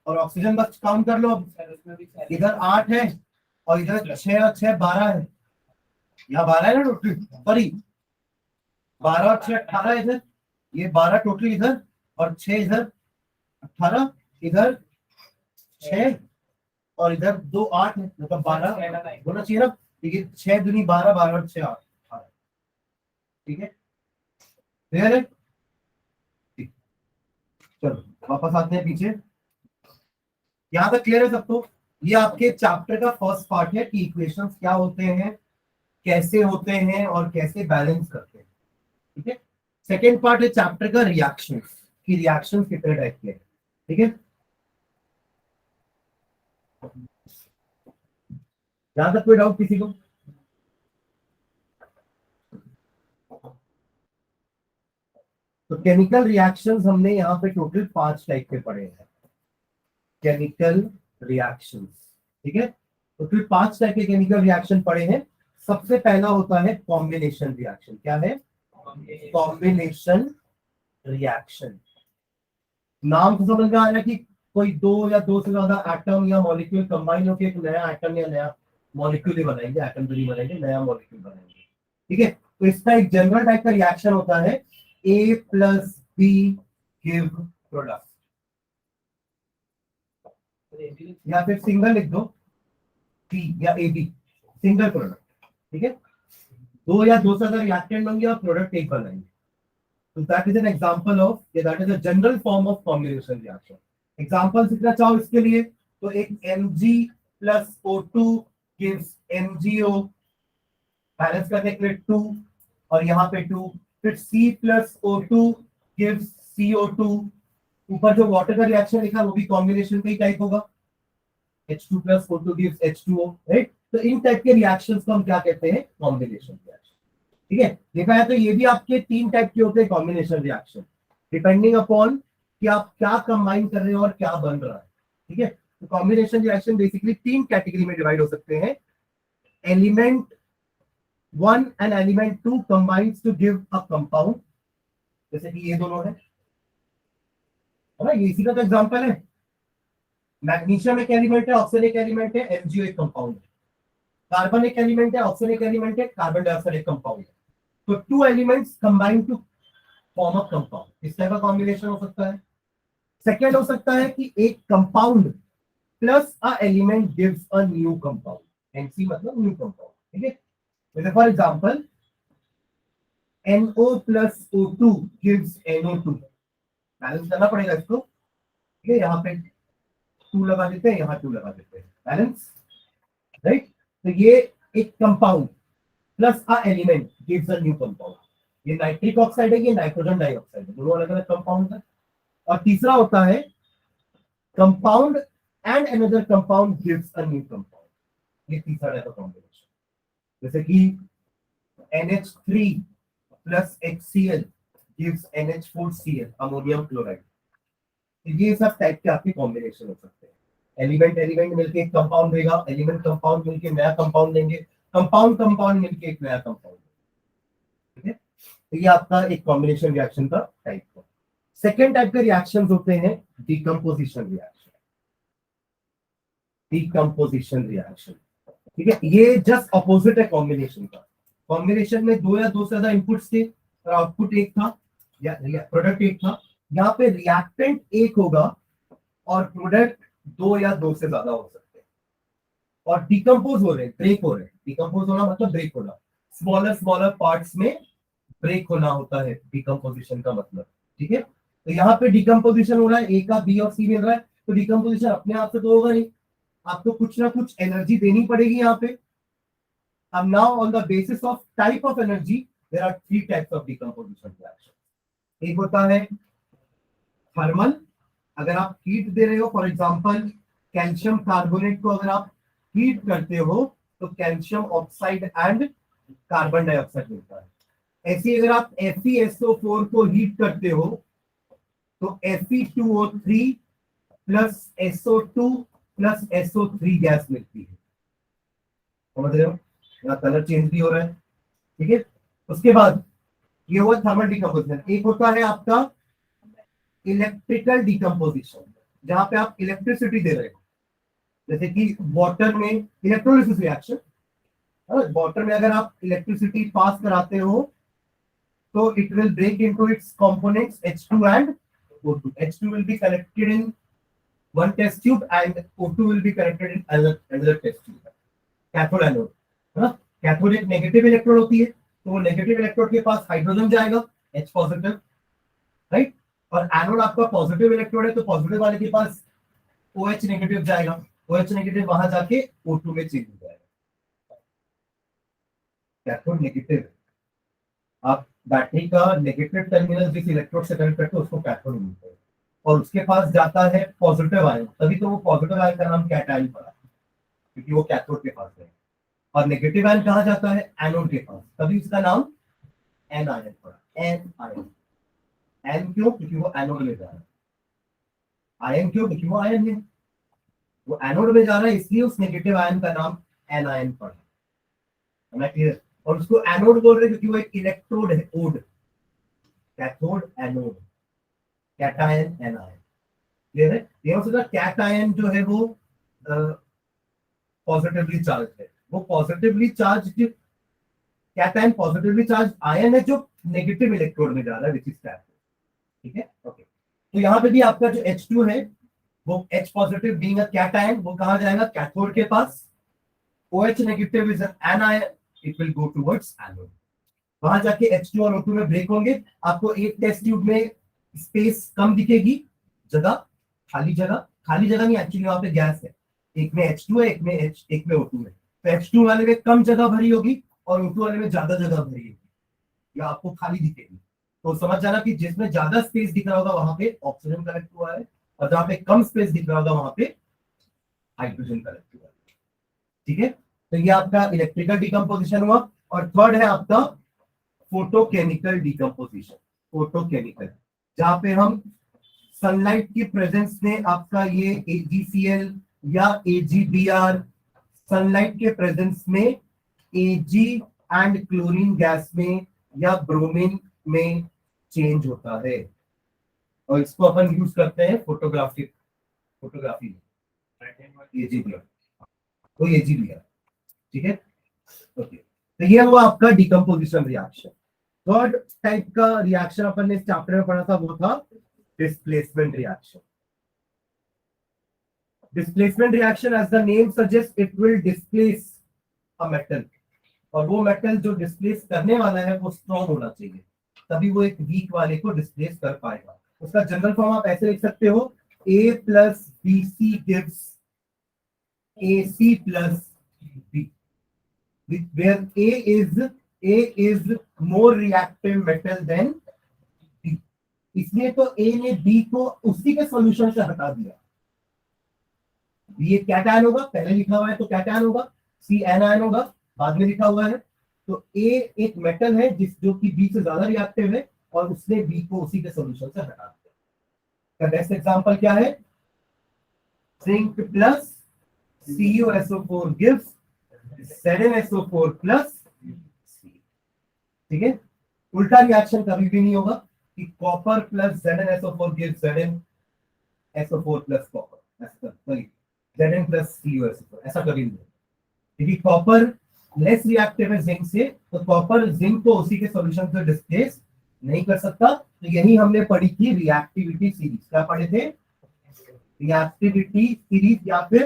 और ऑक्सीजन बस काउंट कर लो, अब
उसमें भी
इधर 8 है और इधर 6 और 6 12 है, यहाँ 12 है ना टोटल, सॉरी 12 और 6 18 इधर, ये 12 टोटल इधर और 6 इधर, 18 इधर 6 और इधर 2 8 है, मतलब 12 होना चाहिए ना। ठीक है, 6 दूनी 12, 12 और 6 18, ठीक है, क्लियर है? ठीक, चलो वापस आते हैं पीछे, यहाँ तक क्लियर है सबको? ये आपके चैप्टर का फर्स्ट पार्ट है कि इक्वेशंस क्या होते हैं, कैसे होते हैं और कैसे बैलेंस करते हैं, ठीक है। सेकेंड पार्ट है चैप्टर का रिएक्शंस, कि रिएक्शंस कितने टाइप के हैं, ठीक है। यहां तक कोई डाउट किसी को? तो केमिकल रिएक्शंस हमने यहाँ पे टोटल 5 टाइप के पढ़े हैं, केमिकल रिएक्शंस, ठीक है। टोटल 5 टाइप के केमिकल रिएक्शन पढ़े हैं। सबसे पहला होता है कॉम्बिनेशन रिएक्शन। क्या है? Combination reaction. नाम से समझ में आ रहा है कि कोई 2 या 2 से ज्यादा एटम या मॉलिक्यूल कंबाइन होकर एक नया एटम या नया मॉलिक्यूल ही बनाएंगे, एटम तो नहीं बनाएंगे, नया मॉलिक्यूल बनाएंगे, ठीक है। तो इसका एक जनरल टाइप का रिएक्शन होता है A plus B give product, या फिर सिंगल लिख दो P या AB, सिंगल प्रोडक्ट, ठीक है। 2 या 2 से ज्यादा रिएक्टेंट होंगे और प्रोडक्ट एक बनाएंगे। So that is an example of, that is a general form of combination reaction. Example सीखना चाहो इसके लिए तो एक Mg plus O2 gives MgO, balance करने के लिए 2 और यहाँ पे 2, फिर C plus O2 gives CO2, ऊपर जो वाटर का रिएक्शन लिखा वो भी कॉम्बिनेशन का ही टाइप होगा, H2 plus O2 gives H2O, right. तो इन टाइप के रिएक्शंस को हम क्या कहते हैं? कॉम्बिनेशन रिएक्शन, ठीक है। देखा है तो ये भी आपके 3 टाइप के होते हैं कॉम्बिनेशन रिएक्शन, डिपेंडिंग अपॉन कि आप क्या कंबाइन कर रहे हो और क्या बन रहा है, ठीक है। तो कॉम्बिनेशन रिएक्शन बेसिकली 3 कैटेगरी में डिवाइड हो सकते हैं। Element 1 and element 2 combines to give a compound, जैसे कि ये दोनों है ना, ये इसी का तो एग्जांपल है। मैग्नीशियम एक एलिमेंट है, ऑक्सीजन एक एलिमेंट है, MgO एक कंपाउंड है। कार्बन एक एलिमेंट है, ऑक्सीजन एक एलिमेंट है, कार्बन डाइऑक्साइड एक कंपाउंड है। तो 2 elements combine to form a compound, इस टाइप का कॉम्बिनेशन हो सकता है। सेकेंड हो सकता है कि एक compound plus a element gives a new compound, NC मतलब न्यू कंपाउंड, ठीक है। जैसे for example NO plus O2 gives NO2, balance करना पड़ेगा इसको, ठीक है। यहाँ पे 2 लगा देते हैं, यहाँ 2 लगा देते हैं, बैलेंस, राइट। तो ये एक compound plus a element gives a new compound. ये नाइट्रिक ऑक्साइड है, ये नाइट्रोजन डाइऑक्साइड है, दोनों अलग अलग कंपाउंड है। और तीसरा होता है compound and another compound gives a new compound, ये तीसरा टाइप का कॉम्बिनेशन। जैसे कि NH3 plus HCl gives NH4Cl, ammonium chloride. ये सब टाइप के आपके कॉम्बिनेशन हो सकते हैं। एलिमेंट एलिमेंट मिलके एक कंपाउंड देगा, एलिमेंट कंपाउंड मिलके नया कंपाउंड देंगे, कंपाउंड कंपाउंड मिलके एक नया कंपाउंड, ठीक है। तो ये आपका एक कॉम्बिनेशन रिएक्शन का टाइप है। सेकेंड टाइप के रिएक्शंस होते हैं डिकम्पोजिशन रिएक्शन। Decomposition reaction. ठीक है, ये जस्ट अपोजिट है कॉम्बिनेशन का। कॉम्बिनेशन में दो या दो से ज्यादा इनपुट्स थे और आउटपुट एक था या प्रोडक्ट एक था। यहाँ पे रिएक्टेंट एक होगा और प्रोडक्ट दो या दो से ज्यादा हो सकते हैं और डिकम्पोज हो रहे हैं, ब्रेक हो रहे हैं। डिकम्पोज होना मतलब ब्रेक होना, स्मॉलर स्मॉलर पार्ट्स में ब्रेक होना होता है डिकम्पोजिशन का मतलब। ठीक है, तो यहाँ पे डिकम्पोजिशन हो रहा है, ए का बी और सी मिल रहा है, तो डिकम्पोजिशन अपने आप से तो होगा नहीं, आपको कुछ ना कुछ एनर्जी देनी पड़ेगी यहाँ पे। अब now on the basis of type of energy there are three types of decomposition reaction. एक होता है थर्मल, अगर आप हीट दे रहे हो, फॉर एग्जांपल कैल्शियम कार्बोनेट को अगर आप हीट करते हो तो calcium oxide and carbon dioxide मिलता है। ऐसे अगर आप FeSO4 को हीट करते हो तो Fe2O3 plus SO2 plus SO3 gas मिलती है। समझ रहे हो, यहाँ कलर चेंज भी हो रहा है। ठीक है, उसके बाद ये हुआ थर्मल डिकम्पोजिशन। एक होता है आपका इलेक्ट्रिकल डिकम्पोजिशन, जहां पे आप इलेक्ट्रिसिटी दे रहे हो, जैसे कि वाटर में इलेक्ट्रोलिसिस रिएक्शन। वाटर में अगर आप इलेक्ट्रिसिटी पास कराते हो तो it will break into its components H2 and O2. H2 will be collected in one test tube and O2 will be collected in another test tube. Cathode anode, है ना। कैथोड एक नेगेटिव इलेक्ट्रोड होती है, तो वो नेगेटिव इलेक्ट्रोड के पास हाइड्रोजन जाएगा H पॉजिटिव, राइट, और एनोड आपका पॉजिटिव इलेक्ट्रोड है तो पॉजिटिव वाले के पास OH नेगेटिव जाएगा, OH नेगेटिव वहां जाके O2 में चेंज हो जाएगा। कैथोड नेगेटिव, आप बैटरी का नेगेटिव टर्मिनल जिस इलेक्ट्रोड से कनेक्ट करते हो उसको कैथोड बोलते हैं, और उसके पास जाता है पॉजिटिव आयन, तभी तो वो पॉजिटिव आयन का नाम कैटायन पड़ा, क्योंकि वो कैथोड के पास है। और नेगेटिव आयन कहाँ जाता है, एनोड के पास, तभी उसका नाम एन आयन पड़ा, एन आयन। एन क्यों, क्योंकि वो एनोड में जा रहा है। आयन क्यों, क्योंकि वो आयन है, वो एनोड में जा रहा है, इसलिए उस नेगेटिव आयन का नाम एन आयन पड़ा। क्लियर, और उसको एनोड बोल रहे हैं क्योंकि वो एक इलेक्ट्रोड है, ओड, cathode anode, cation anion. Clear है, ये हो सकता कैटायन जो है वो पॉजिटिवली चार्ज है, वो positively charge, cation positively charge ion है जो नेगेटिव इलेक्ट्रोड में जा रहा है, विच इज कैथोड। ठीक है, ओके। तो यहाँ पे भी आपका जो H2 है वो H positive being a cation, वो कहाँ जाएगा, कैथोड के पास। OH negative is an anion, it will go towards anode, वहां जाके H2 और O2 में ब्रेक होंगे। आपको एक टेस्ट ट्यूब में स्पेस कम दिखेगी, जगह, खाली जगह नहीं, एक्चुअली वहां पे गैस है, एक में H2 है, एक में O2 है, तो H2 वाले में कम जगह भरी होगी और O2 वाले में ज्यादा जगह भरी होगी, या आपको खाली दिखेगी। तो समझ जाना कि जिसमें ज्यादा स्पेस दिख रहा होगा वहां पे ऑक्सीजन कलेक्ट हुआ है, और जहां पे कम स्पेस दिख रहा होगा वहां पे हाइड्रोजन कलेक्ट हुआ है। ठीक है, तो ये आपका इलेक्ट्रिकल डिकम्पोजिशन हुआ। और थर्ड है आपका फोटोकेमिकल डिकम्पोजिशन। फोटोकेमिकल, जहां पे हम सनलाइट की प्रेजेंस में आपका ये AgCl या AgBr, सनलाइट के प्रेजेंस में Ag एंड क्लोरीन गैस में या ब्रोमीन में चेंज होता है, और इसको अपन यूज करते हैं फोटोग्राफी में, AgBr, तो AgBr। ठीक है, ओके। तो ये हुआ आपका डिकम्पोजिशन रिएक्शन। थर्ड टाइप का रिएक्शन अपन ने इस चैप्टर में पढ़ा था, वो था displacement reaction. Displacement reaction, as the name suggest, it will displace a metal, और वो मेटल जो डिस्प्लेस करने वाला है वो स्ट्रॉन्ग होना चाहिए, तभी वो एक वीक वाले को डिस्प्लेस कर पाएगा। उसका जनरल फॉर्म आप ऐसे लिख सकते हो, A plus BC gives AC plus B, where A is more reactive metal than B। इसलिए तो A ने B को उसी के सॉल्यूशन से हटा दिया। ये कैटायन होगा, पहले लिखा हुआ है तो कैटायन होगा, C एनायन होगा, बाद में लिखा हुआ है। तो A एक मेटल है जो कि B से ज्यादा रिएक्टिव है, और उसने B को उसी के सॉल्यूशन से हटा दिया। बेस्ट एग्जांपल क्या है, zinc plus CuSO4 gives ZnSO4 plus C। ठीक है, उल्टा रिएक्शन कभी भी नहीं होगा कि copper plus ZnSO4 gives ZnSO4 plus copper, Zn plus CuSO4, ऐसा कभी नहीं। क्योंकि कॉपर लेस रिएक्टिव है जिंक से, तो कॉपर जिंक को उसी के सॉल्यूशन से डिस्प्लेस नहीं कर सकता। तो यही हमने पढ़ी थी रिएक्टिविटी सीरीज। क्या पढ़े थे? रिएक्टिविटी सीरीज या फिर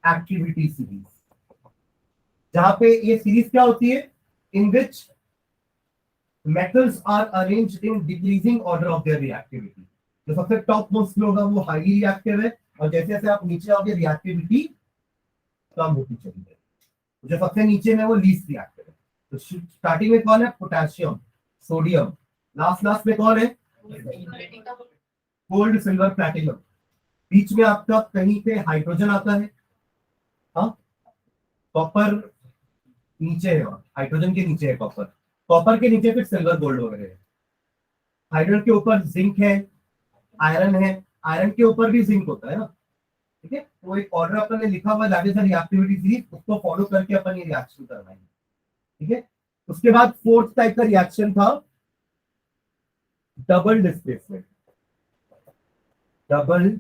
एक्टिविटी सीरीज, जहां पे ये सीरीज क्या होती है, in which metals are arranged in decreasing order of their reactivity. जो सबसे टॉप मोस्ट में होगा वो हाईली रिएक्टिव है, और जैसे जैसे आप नीचे आओगे रिएक्टिविटी कम होती चली जाएगी। जो सबसे नीचे में वो लीस्ट रिएक्टिव है। तो स्टार्टिंग में कौन है? Potassium, sodium. लास्ट में कौन है? Gold, silver, platinum. बीच में आपका कहीं पे हाइड्रोजन आता है, हाँ, कॉपर नीचे है, हाइड्रोजन के नीचे है कॉपर, कॉपर के नीचे फिर सिल्वर, गोल्ड वगैरह है। हाइड्रोजन के ऊपर जिंक है, आयरन है, आयरन के ऊपर भी जिंक होता है ना, ठीक है। तो एक ऑर्डर अपन ने लिखा हुआ that is the reactivity series, उसको फॉलो करके अपन ये रिएक्शन करवाएंगे, ठीक है। उसके बाद फोर्थ टाइप का रिएक्शन था डबल डिस्प्लेसमेंट। डबल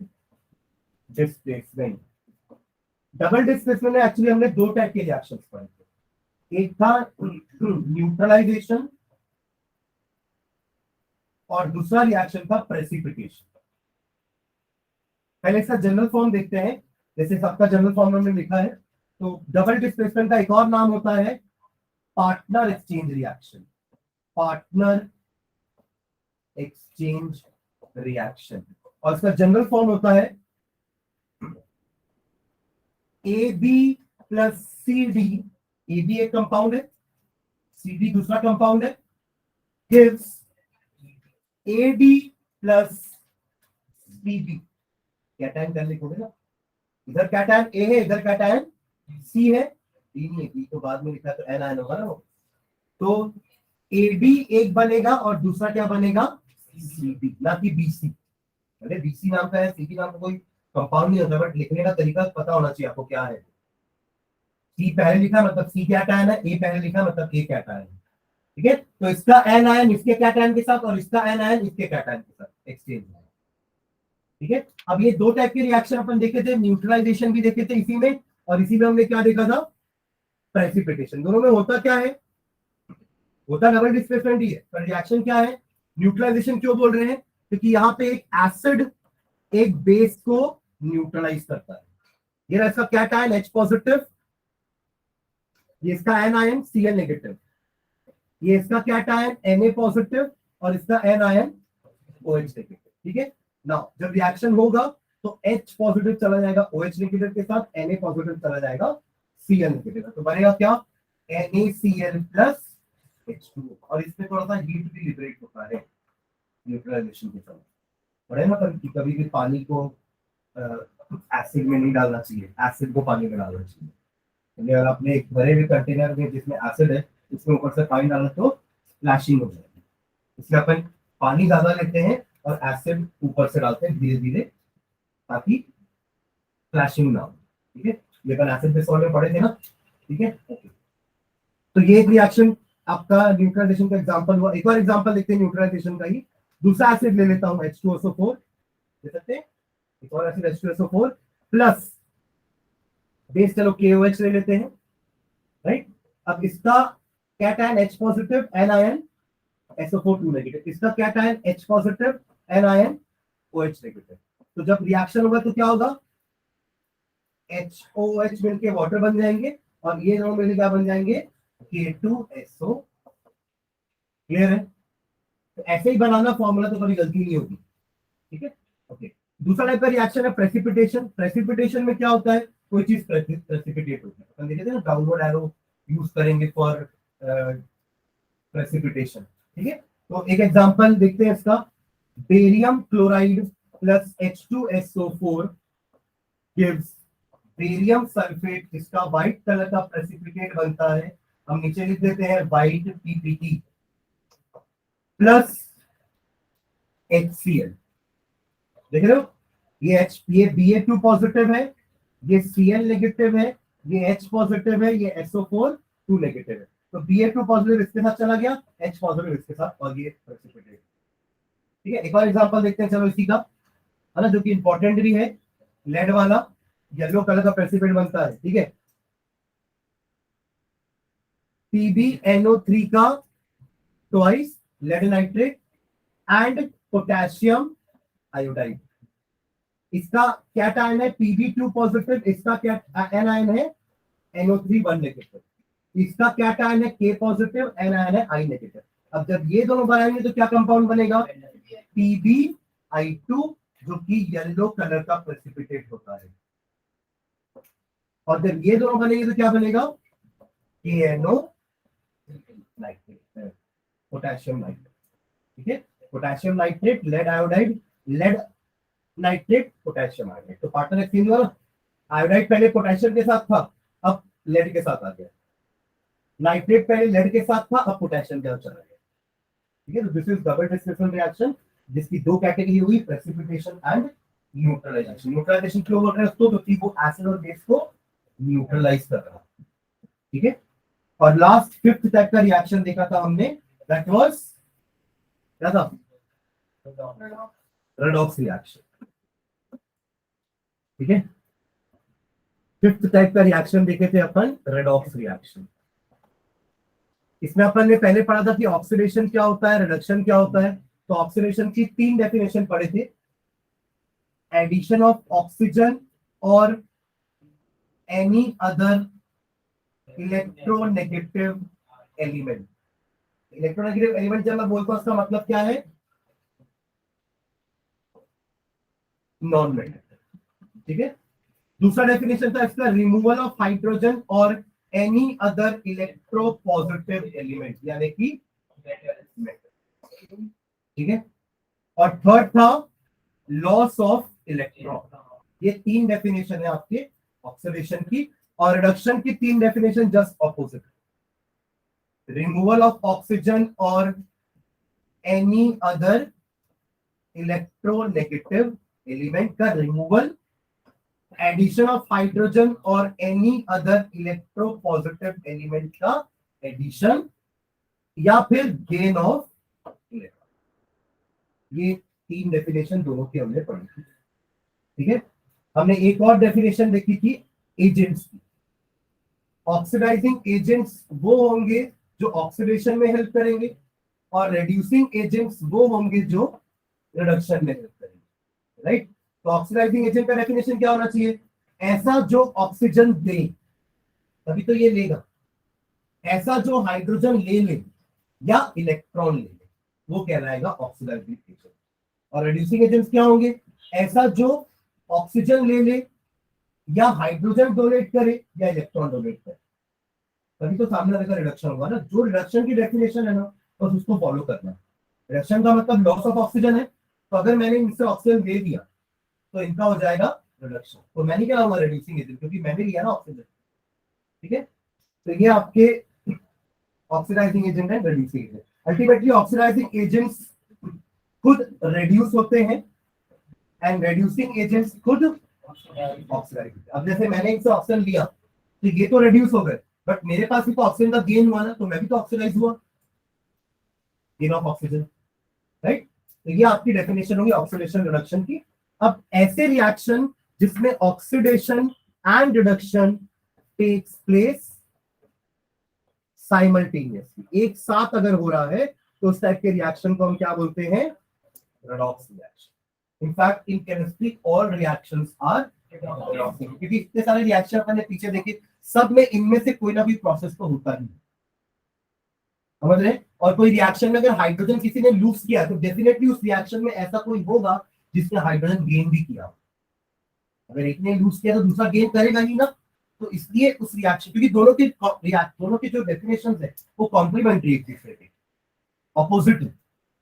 डिस्प्लेसमेंट में एक्चुअली हमने दो टाइप के रिएक्शंस पढ़े थे। एक था न्यूट्रलाइजेशन और दूसरा रिएक्शन था प्रेसिपिटेशन। पहले इसका जनरल फॉर्म देखते हैं। जैसे सबका जनरल फॉर्म हमने लिखा है, तो डबल डिस्प्लेसमेंट का एक और नाम होता है partner exchange reaction. Partner exchange reaction, और इसका जनरल फॉर्म होता है AB प्लस CD। AB एक कंपाउंड है, CD दूसरा कंपाउंड है, gives AD plus CB। Cation कर लिखोगे ना, इधर कैटायन A है, इधर कैटायन C है, D नहीं है, D तो बाद में लिखा तो एनायन होगा ना वो। तो AD एक बनेगा और दूसरा क्या बनेगा? CB, ना कि BC। अरे BC नाम का है, CB नाम का कोई कंपाउंड नहीं होता, बट लिखने का तरीका पता होना चाहिए आपको क्या है। C पहले लिखा मतलब C कैटायन है, A पहले लिखा मतलब A कैटायन है, ठीक है। तो इसका एनायन इसके कैटायन के साथ और इसका एनायन इसके कैटायन के साथ एक्सचेंज है, ठीक है। अब ये दो टाइप के रिएक्शन अपन देखे थे, न्यूट्रलाइजेशन भी देखे थे इसी में, और इसी में हमने क्या देखा था? प्रेसिपिटेशन। दोनों में होता क्या है? होता डबल डिस्प्लेसमेंट ही है, पर रिएक्शन क्या है? न्यूट्रलाइजेशन क्यों बोल रहे हैं? क्योंकि यहाँ पे एक एसिड एक बेस को न्यूट्रलाइज करता है। ये रहा इसका कैटायन H पॉजिटिव, ये इसका एनायन Cl नेगेटिव, ये इसका कैटायन Na पॉजिटिव और इसका एनायन OH नेगेटिव, ठीक है। नाउ जब रिएक्शन होगा तो H पॉजिटिव चला जाएगा OH नेगेटिव के साथ, Na पॉजिटिव चला जाएगा Cl नेगेटिव, तो बनेगा क्या? NaCl plus H2। और इसमें थोड़ा सा हीट भी लिबरेट होता है न्यूट्रलाइजेशन के समय। पढ़े ना कभी भी पानी को एसिड में नहीं डालना चाहिए, एसिड को पानी में डालना चाहिए। अगर आपने एक भरे हुए कंटेनर में जिसमें एसिड है उसमें ऊपर से पानी डालना तो स्प्लैशिंग हो जाएगी, इसलिए अपन पानी ज्यादा लेते हैं और एसिड ऊपर से डालते हैं धीरे धीरे ताकि स्प्लैशिंग ना हो, ठीक है। ये अपन एसिड बेस सॉल्ट में पढ़े थे ना, ठीक है। तो ये एक रिएक्शन आपका न्यूट्रलाइजेशन का एग्जांपल हुआ। एक और एग्जांपल देखते हैं न्यूट्रलाइजेशन का ही। दूसरा एसिड ले लेता हूं H2SO4, ले सकते हैं एक और एसिड H2SO4 प्लस बेस, चलो KOH ले लेते हैं, राइट। अब इसका cation H positive anion SO4 2 negative, इसका cation H positive anion OH negative. तो जब रिएक्शन होगा तो क्या होगा? HOH मिलके वाटर बन जाएंगे और ये दोनों मिलके क्या बन जाएंगे? K2SO। क्लियर है? तो ऐसे ही बनाना फॉर्मूला, तो कभी गलती नहीं होगी, ठीक है। ओके, दूसरा टाइप का रिएक्शन है प्रेसिपिटेशन। प्रेसिपिटेशन में क्या होता है? कोई चीज प्रेसिपिटेट होती है, अपन देखे थे ना, डाउनवर्ड एरो यूज करेंगे फॉर प्रेसिपिटेशन, ठीक है। तो एक एग्जांपल देखते हैं इसका। Barium chloride plus H2SO4 gives barium sulphate, इसका व्हाइट कलर का प्रेसिपिटेट बनता है, हम नीचे लिख देते हैं व्हाइट PPT प्लस HCl। देख रहे हो, ये Ba2 पॉजिटिव है, ये Cl नेगेटिव है, ये H पॉजिटिव है, ये SO4 2 नेगेटिव है। तो Ba2 पॉजिटिव इसके साथ चला गया, H पॉजिटिव इसके साथ, और ये प्रेसिपिटेट, ठीक है। एक और एग्जांपल देखते हैं चलो इसी का, है ना, जो कि इंपॉर्टेंट भी है, लेड वाला। येलो कलर का प्रेसिपिटेट बनता है, ठीक है। PbNO3 का twice lead nitrate and potassium iodide. इसका क्या आयन है Pb2 पॉजिटिव, इसका क्या एन आयन है NO3 1 नेगेटिव। इसका क्या आयन है K पॉजिटिव, एन आयन है I नेगेटिव। अब जब ये दोनों बनाएंगे तो क्या कंपाउंड बनेगा PbI2, जो कि येलो कलर का प्रेसिपिटेट होता है। और जब ये दोनों बनेंगे तो क्या बनेगा KNO नाइट्रेट, पोटेशियम नाइट्रेट, ठीक है। Potassium nitrate, lead iodide, lead nitrate, potassium iodide. तो पार्टनर एक्सचेंज हुआ ना, आयोडाइड पहले पोटेशियम के साथ था, अब लेड के साथ आ गया। नाइट्रेट पहले लेड के साथ था, अब पोटेशियम के साथ चला गया, ठीक है। तो this is double description reaction, जिसकी दो कैटेगरी हुई, प्रेसिपिटेशन एंड न्यूट्रलाइजेशन। न्यूट्रलाइजेशन क्यों बोल रहे हैं उसको, क्योंकि वो एसिड और बेस को न्यूट्रलाइज कर रहा है, ठीक है। और लास्ट फिफ्थ टाइप का रिएक्शन देखा था हमने, दैट वाज क्या था, रेडॉक्स रिएक्शन, ठीक है। फिफ्थ टाइप का रिएक्शन देखे थे अपन, रेडॉक्स रिएक्शन। इसमें अपन ने पहले पढ़ा था कि ऑक्सीडेशन क्या होता है, रिडक्शन क्या होता है। तो ऑक्सीडेशन की तीन डेफिनेशन पढ़े थे, एडिशन ऑफ ऑक्सीजन और any other electronegative element. Electronegative element जब मैं बोलता हूं उसका मतलब क्या है, नॉन नेगेटिव, ठीक है। दूसरा डेफिनेशन था इसका, रिमूवल ऑफ हाइड्रोजन और any other electro positive element, यानी कि मेटल, ठीक है। और थर्ड था लॉस ऑफ इलेक्ट्रॉन। ये तीन डेफिनेशन है आपके ऑक्सीडेशन की। और रिडक्शन की तीन definition just opposite, removal of oxygen और एनी अदर इलेक्ट्रोनेगेटिव एलिमेंट का रिमूवल, एडिशन ऑफ हाइड्रोजन और any other electro positive element का एडिशन, या फिर गेन ऑफ इलेक्ट्रॉन। ये तीन डेफिनेशन दोनों की हमने पढ़ी थी, ठीक है। हमने एक और डेफिनेशन देखी थी एजेंट्स की। ऑक्सीडाइजिंग एजेंट्स वो होंगे जो ऑक्सीडेशन में हेल्प करेंगे, और रेड्यूसिंग एजेंट्स वो होंगे जो रिडक्शन में हेल्प करेंगे, राइट। तो ऑक्सीडाइजिंग एजेंट का डेफिनेशन क्या होना चाहिए, ऐसा जो ऑक्सीजन दे, तभी तो ये लेगा, ऐसा जो हाइड्रोजन ले ले या इलेक्ट्रॉन ले ले, वो कहलाएगा ऑक्सीडाइजिंग एजेंट। और रिड्यूसिंग एजेंट्स क्या होंगे, ऐसा जो ऑक्सीजन ले ले या हाइड्रोजन डोनेट करे या इलेक्ट्रॉन डोनेट करे, तभी तो सामने वाले का रिडक्शन होगा ना। जो रिडक्शन की डेफिनेशन है ना, बस उसको फॉलो करना है। रिडक्शन का मतलब लॉस ऑफ ऑक्सीजन है, तो अगर मैंने इनसे ऑक्सीजन ले लिया तो इनका हो जाएगा रिडक्शन, तो मैंने क्या होगा रिड्यूसिंग एजेंट, क्योंकि मैंने लिया ना ऑक्सीजन, ठीक है। तो ये आपके ऑक्सीडाइजिंग एजेंट है, reducing agent. Ultimately oxidizing agents खुद रिड्यूस होते हैं एंड रिड्यूसिंग एजेंट्स खुद ऑक्सीडाइज। अब जैसे मैंने इनसे ऑक्सीजन लिया तो ये तो रिड्यूस हो गए, बट मेरे पास भी तो ऑक्सीजन का गेन हुआ ना, तो मैं भी तो ऑक्सीडाइज हुआ, गेन ऑफ ऑक्सीजन, राइट। तो ये आपकी डेफिनेशन होगी ऑक्सीडेशन रिडक्शन की। अब ऐसे रिएक्शन जिसमें oxidation and reduction takes place simultaneously, एक साथ अगर हो रहा है तो उस टाइप के रिएक्शन को हम क्या बोलते हैं, redox reaction. In fact in chemistry all reactions are redox, क्योंकि इतने सारे रिएक्शन अपन ने पीछे देखे, सब में इनमें से कोई ना कोई प्रोसेस तो होता ही है, समझ रहे हैं। और कोई रिएक्शन में अगर हाइड्रोजन किसी ने लूज किया तो डेफिनेटली उस रिएक्शन में ऐसा कोई होगा जिसने हाइड्रोजन गेन भी किया। अगर एक ने लूज किया तो दूसरा गेन करेगा ही ना। तो इसलिए उस रिएक्शन, क्योंकि दोनों की जो डेफिनेशंस है वो कॉम्प्लीमेंट्री एक दूसरे के, ऑपोजिट है।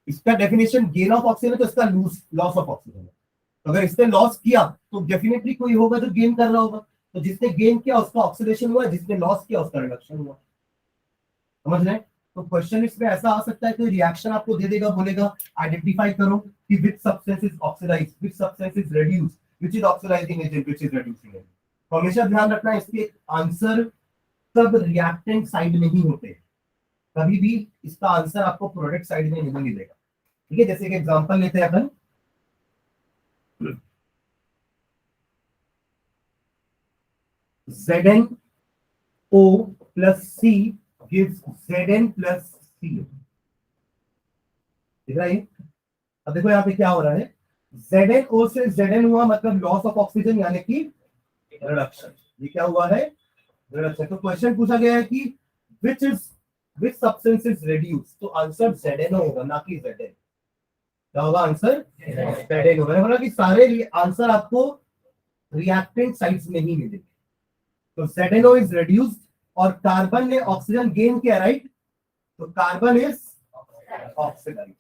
इसका डेफिनेशन गेन ऑफ ऑक्सीजन है तो इसका लॉस ऑफ ऑक्सीजन है। तो अगर इसने लॉस किया तो डेफिनेटली कोई होगा जो गेन कर रहा होगा, तो जिसने गेन किया उसका ऑक्सीडेशन हुआ, जिसने लॉस किया उसका रिडक्शन हुआ, समझ रहे हैं। तो क्वेश्चन इसमें ऐसा आ सकता है कि रिएक्शन आपको दे देगा, बोलेगा आइडेंटिफाई करो कि which substance is oxidized, which substance is reduced, which is oxidizing agent, which is reducing agent. तो हमेशा ध्यान रखना इसके आंसर सब रिएक्टेंट साइड में ही होते हैं, कभी भी इसका आंसर आपको प्रोडक्ट साइड में नहीं मिलेगा, ठीक है। जैसे एक एग्जांपल लेते हैं अपन, ZnO plus C gives Zn plus CO. दिख रहा है ये? अब देखो यहाँ पे क्या हो रहा है, ZnO से Zn हुआ मतलब लॉस ऑफ ऑक्सीजन यानी कि रिडक्शन। ये क्या हुआ है, रिडक्शन। तो क्वेश्चन पूछा गया है कि which substance is reduced, तो आंसर Zn होगा ना कि Zn। क्या होगा आंसर, Zn होगा। मैंने बोला कि सारे आंसर आपको रिएक्टेंट साइड्स में ही मिलेंगे। तो ZnO इज reduced और कार्बन ने ऑक्सीजन गेन किया, राइट, तो कार्बन इज ऑक्सीडाइज्ड।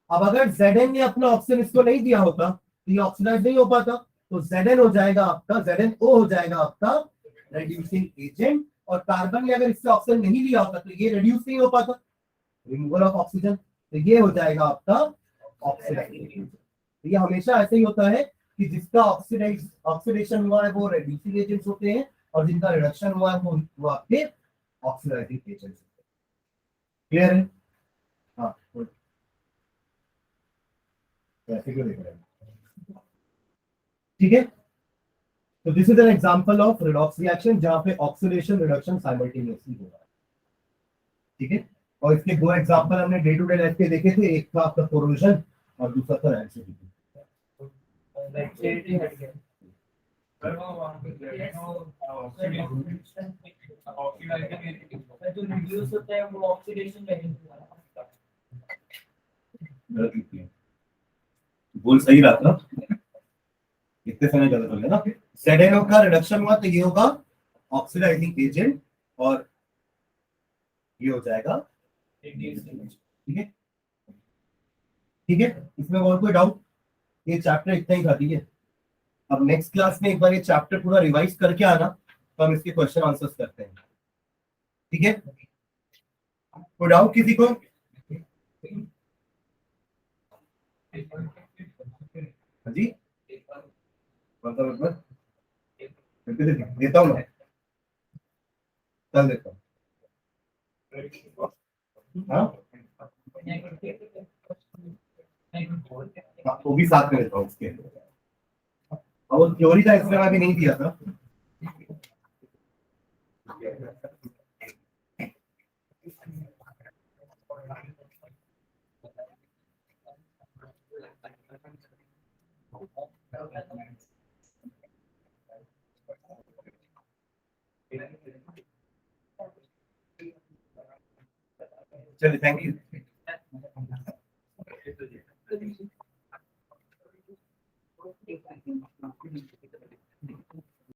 अब अगर Zn ने अपना ऑक्सीजन इसको नहीं दिया होता तो ये ऑक्सीडाइज नहीं हो पाता, तो Zn हो जाएगा आपका, ZnO हो जाएगा आपका रेड्यूसिंग एजेंट, और कार्बन ने अगर इससे ऑक्सीजन नहीं लिया होता तो ये रेड्यूस नहीं हो पाता, रिमूवल ऑफ ऑक्सीजन, तो ये हो जाएगा आपका ऑक्सीडाइजिंग एजेंट। ये हमेशा ऐसे ही होता है कि जिसका ऑक्सीडेशन हुआ है वो रेड्यूसिंग एजेंट्स होते हैं, और जिनका रिडक्शन हुआ है वो आपके ऑक्सीडाइजिंग एजेंट्स होते हैं। क्लियर है? हाँ, ऐसे क्यों देख रहे हैं? ठीक है, तो this is an example of redox reaction जहां पे ऑक्सीडेशन रिडक्शन साइमल्टेनियसली हो रहा है। ठीक है, और इसके दो एग्जांपल हमने डे टू डे लाइफ के देखे थे, एक था आपका कोरोजन और दूसरा था रैंसिडिटी।
जो रिड्यूस होता है वो ऑक्सीडेशन
बोल सही रहा था, इतने समय गलत हो गया ना। ZnO का रिडक्शन हुआ तो ये होगा ऑक्सीडाइजिंग एजेंट और ये हो जाएगा, ठीक है, ठीक है। इसमें और कोई डाउट? ये चैप्टर इतना ही था, ठीक है। अब नेक्स्ट क्लास में एक बार ये चैप्टर पूरा रिवाइज करके आना, तो हम इसके क्वेश्चन आंसर्स करते हैं, ठीक है। कोई डाउट किसी को? हाँ जी, मतलब देता हूँ ना, चल देता हूँ। हाँ, वो भी साथ में देता हूँ उसके, और वो थ्योरी था इसलिए मैं भी नहीं दिया था। चलिए, थैंक यू।